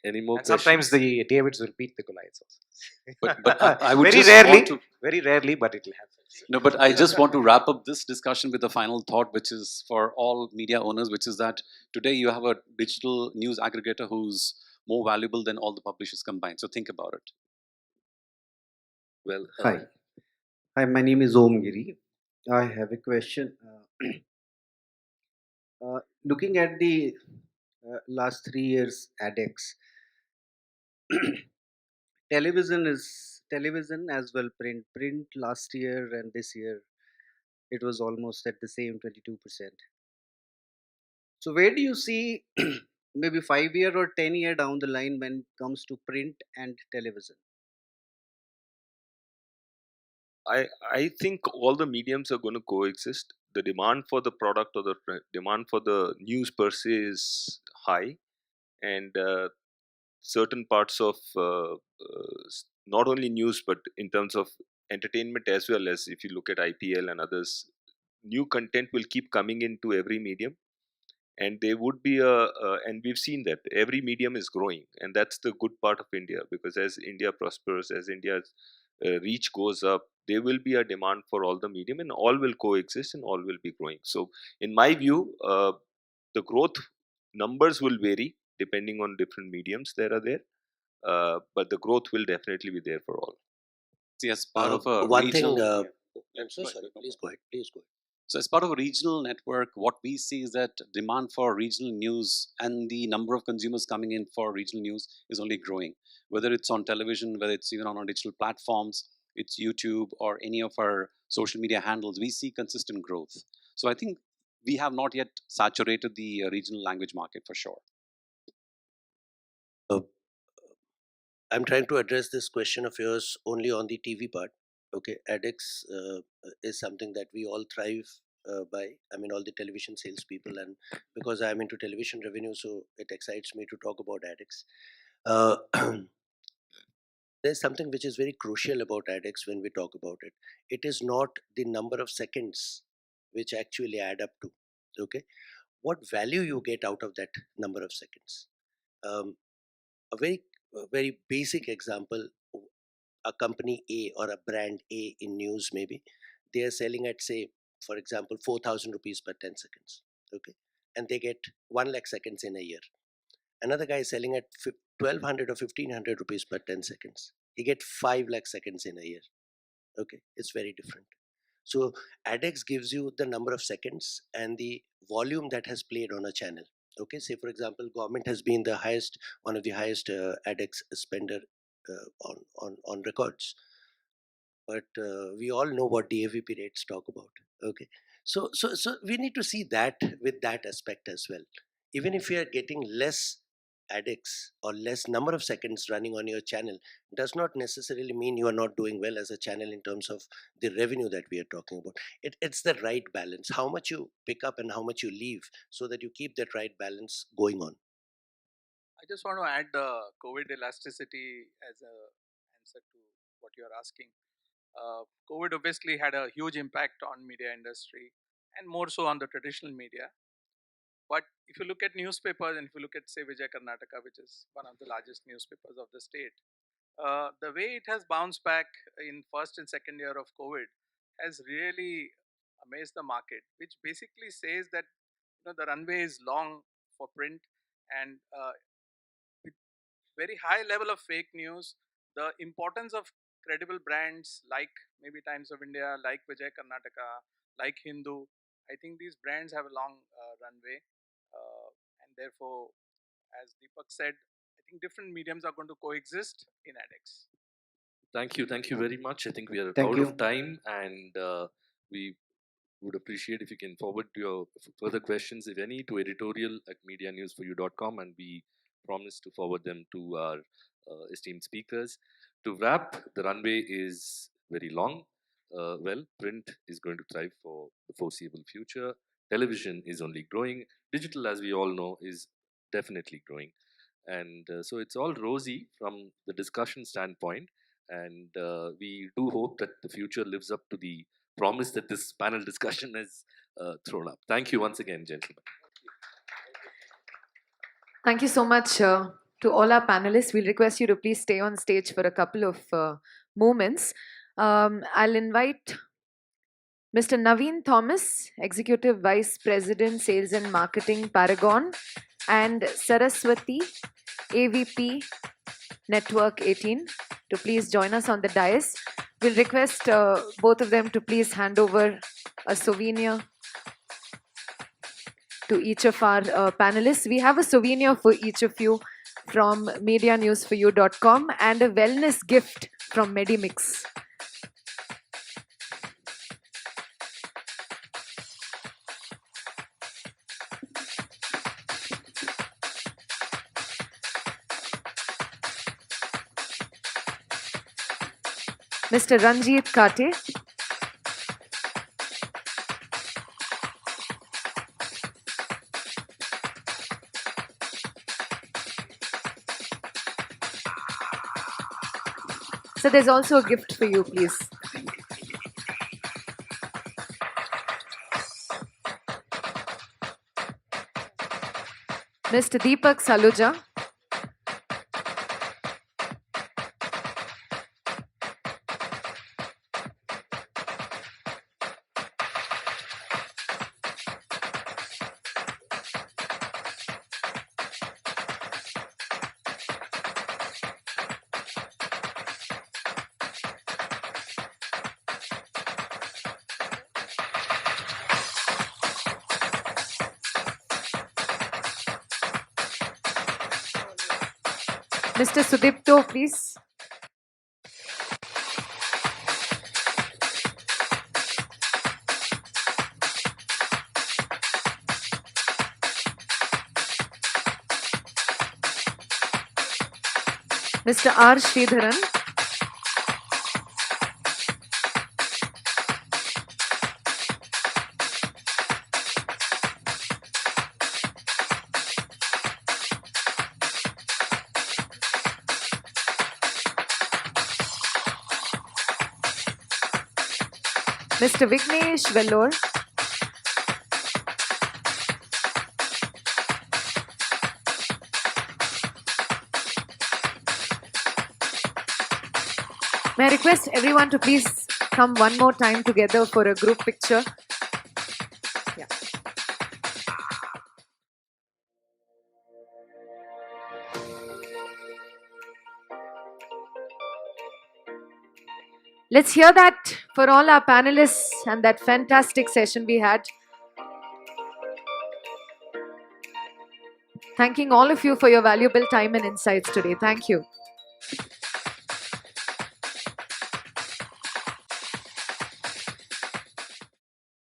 Any more and questions? sometimes the Davids will beat the Goliaths also. But I would very just rarely, want to, very rarely, but it will happen. no, but I just want to wrap up this discussion with a final thought, which is for all media owners, which is that today you have a digital news aggregator who's more valuable than all the publishers combined. So think about it. Well, Hi, my name is Om Giri. I have a question. Looking at the last 3 years ADEX, television as well, print last year and this year it was almost at the same 22%. So where do you see maybe 5 year or 10 year down the line when it comes to print and television? I think all the mediums are going to coexist. The demand for the product or the demand for the news per se is high, and certain parts of not only news but in terms of entertainment as well, as if you look at IPL and others, new content will keep coming into every medium, and there would be and we've seen that every medium is growing, and that's the good part of India, because as India prospers, as India's reach goes up, there will be a demand for all the medium, and all will coexist and all will be growing. So in my view, the growth numbers will vary depending on different mediums that are there, but the growth will definitely be there for all. See, as part of a One regional, thing, I'm so sorry. Please go ahead. So as part of a regional network, what we see is that demand for regional news and the number of consumers coming in for regional news is only growing. Whether it's on television, whether it's even on our digital platforms, it's YouTube or any of our social media handles, we see consistent growth. So I think we have not yet saturated the regional language market for sure. I'm trying to address this question of yours only on the TV part. Okay, ADEX is something that we all thrive by. I mean, all the television salespeople, and because I'm into television revenue, so it excites me to talk about ADEX. there's something which is very crucial about ADEX when we talk about it. It is not the number of seconds which actually add up to. Okay, what value you get out of that number of seconds. A very basic example: a company A or a brand A in news, maybe they are selling at, say, for example, 4,000 rupees per 10 seconds. Okay, and they get 1 lakh seconds in a year. Another guy is selling at 1,200 or 1,500 rupees per 10 seconds. He get 5 lakh seconds in a year. Okay, it's very different. So ADEX gives you the number of seconds and the volume that has played on a channel. Okay, say for example, government has been the highest, one of the highest ADEX spender on records. But we all know what DAVP rates talk about. Okay, so we need to see that with that aspect as well. Even if you are getting less addicts or less number of seconds running on your channel, does not necessarily mean you are not doing well as a channel in terms of the revenue that we are talking about. It's the right balance, how much you pick up and how much you leave, so that you keep that right balance going on. I just want to add the COVID elasticity as a answer to what you are asking. COVID obviously had a huge impact on media industry and more so on the traditional media. But if you look at newspapers and if you look at, say, Vijay Karnataka, which is one of the largest newspapers of the state, the way it has bounced back in first and second year of COVID has really amazed the market, which basically says that the runway is long for print, and with very high level of fake news, the importance of credible brands like maybe Times of India, like Vijay Karnataka, like Hindu, I think these brands have a long runway, and therefore, as Deepak said, I think different mediums are going to coexist in ADEX. Thank you very much. I think we are Thank out you. of time, and we would appreciate if you can forward your further questions, if any, to editorial@medianewsforyou.com, and we promise to forward them to our esteemed speakers. To wrap, the runway is very long. Well, print is going to thrive for the foreseeable future. Television is only growing. Digital, as we all know, is definitely growing. And so it's all rosy from the discussion standpoint. And we do hope that the future lives up to the promise that this panel discussion has thrown up. Thank you once again, gentlemen. Thank you so much to all our panelists. We'll request you to please stay on stage for a couple of moments. I'll invite Mr. Naveen Thomas, Executive Vice President, Sales and Marketing, Paragon, and Saraswati, AVP, Network 18, to please join us on the dais. We'll request both of them to please hand over a souvenir to each of our panelists. We have a souvenir for each of you from medianewsforyou.com and a wellness gift from Medimix. Mr. Ranjit Kate. So there's also a gift for you, please. Mr. Deepak Saluja. Mr. Sudipto, please. Mr. R. Sridharan. Mr. Vignesh Vellore. May I request everyone to please come one more time together for a group picture? Yeah. Let's hear that for all our panelists and that fantastic session we had. Thanking all of you for your valuable time and insights today. Thank you.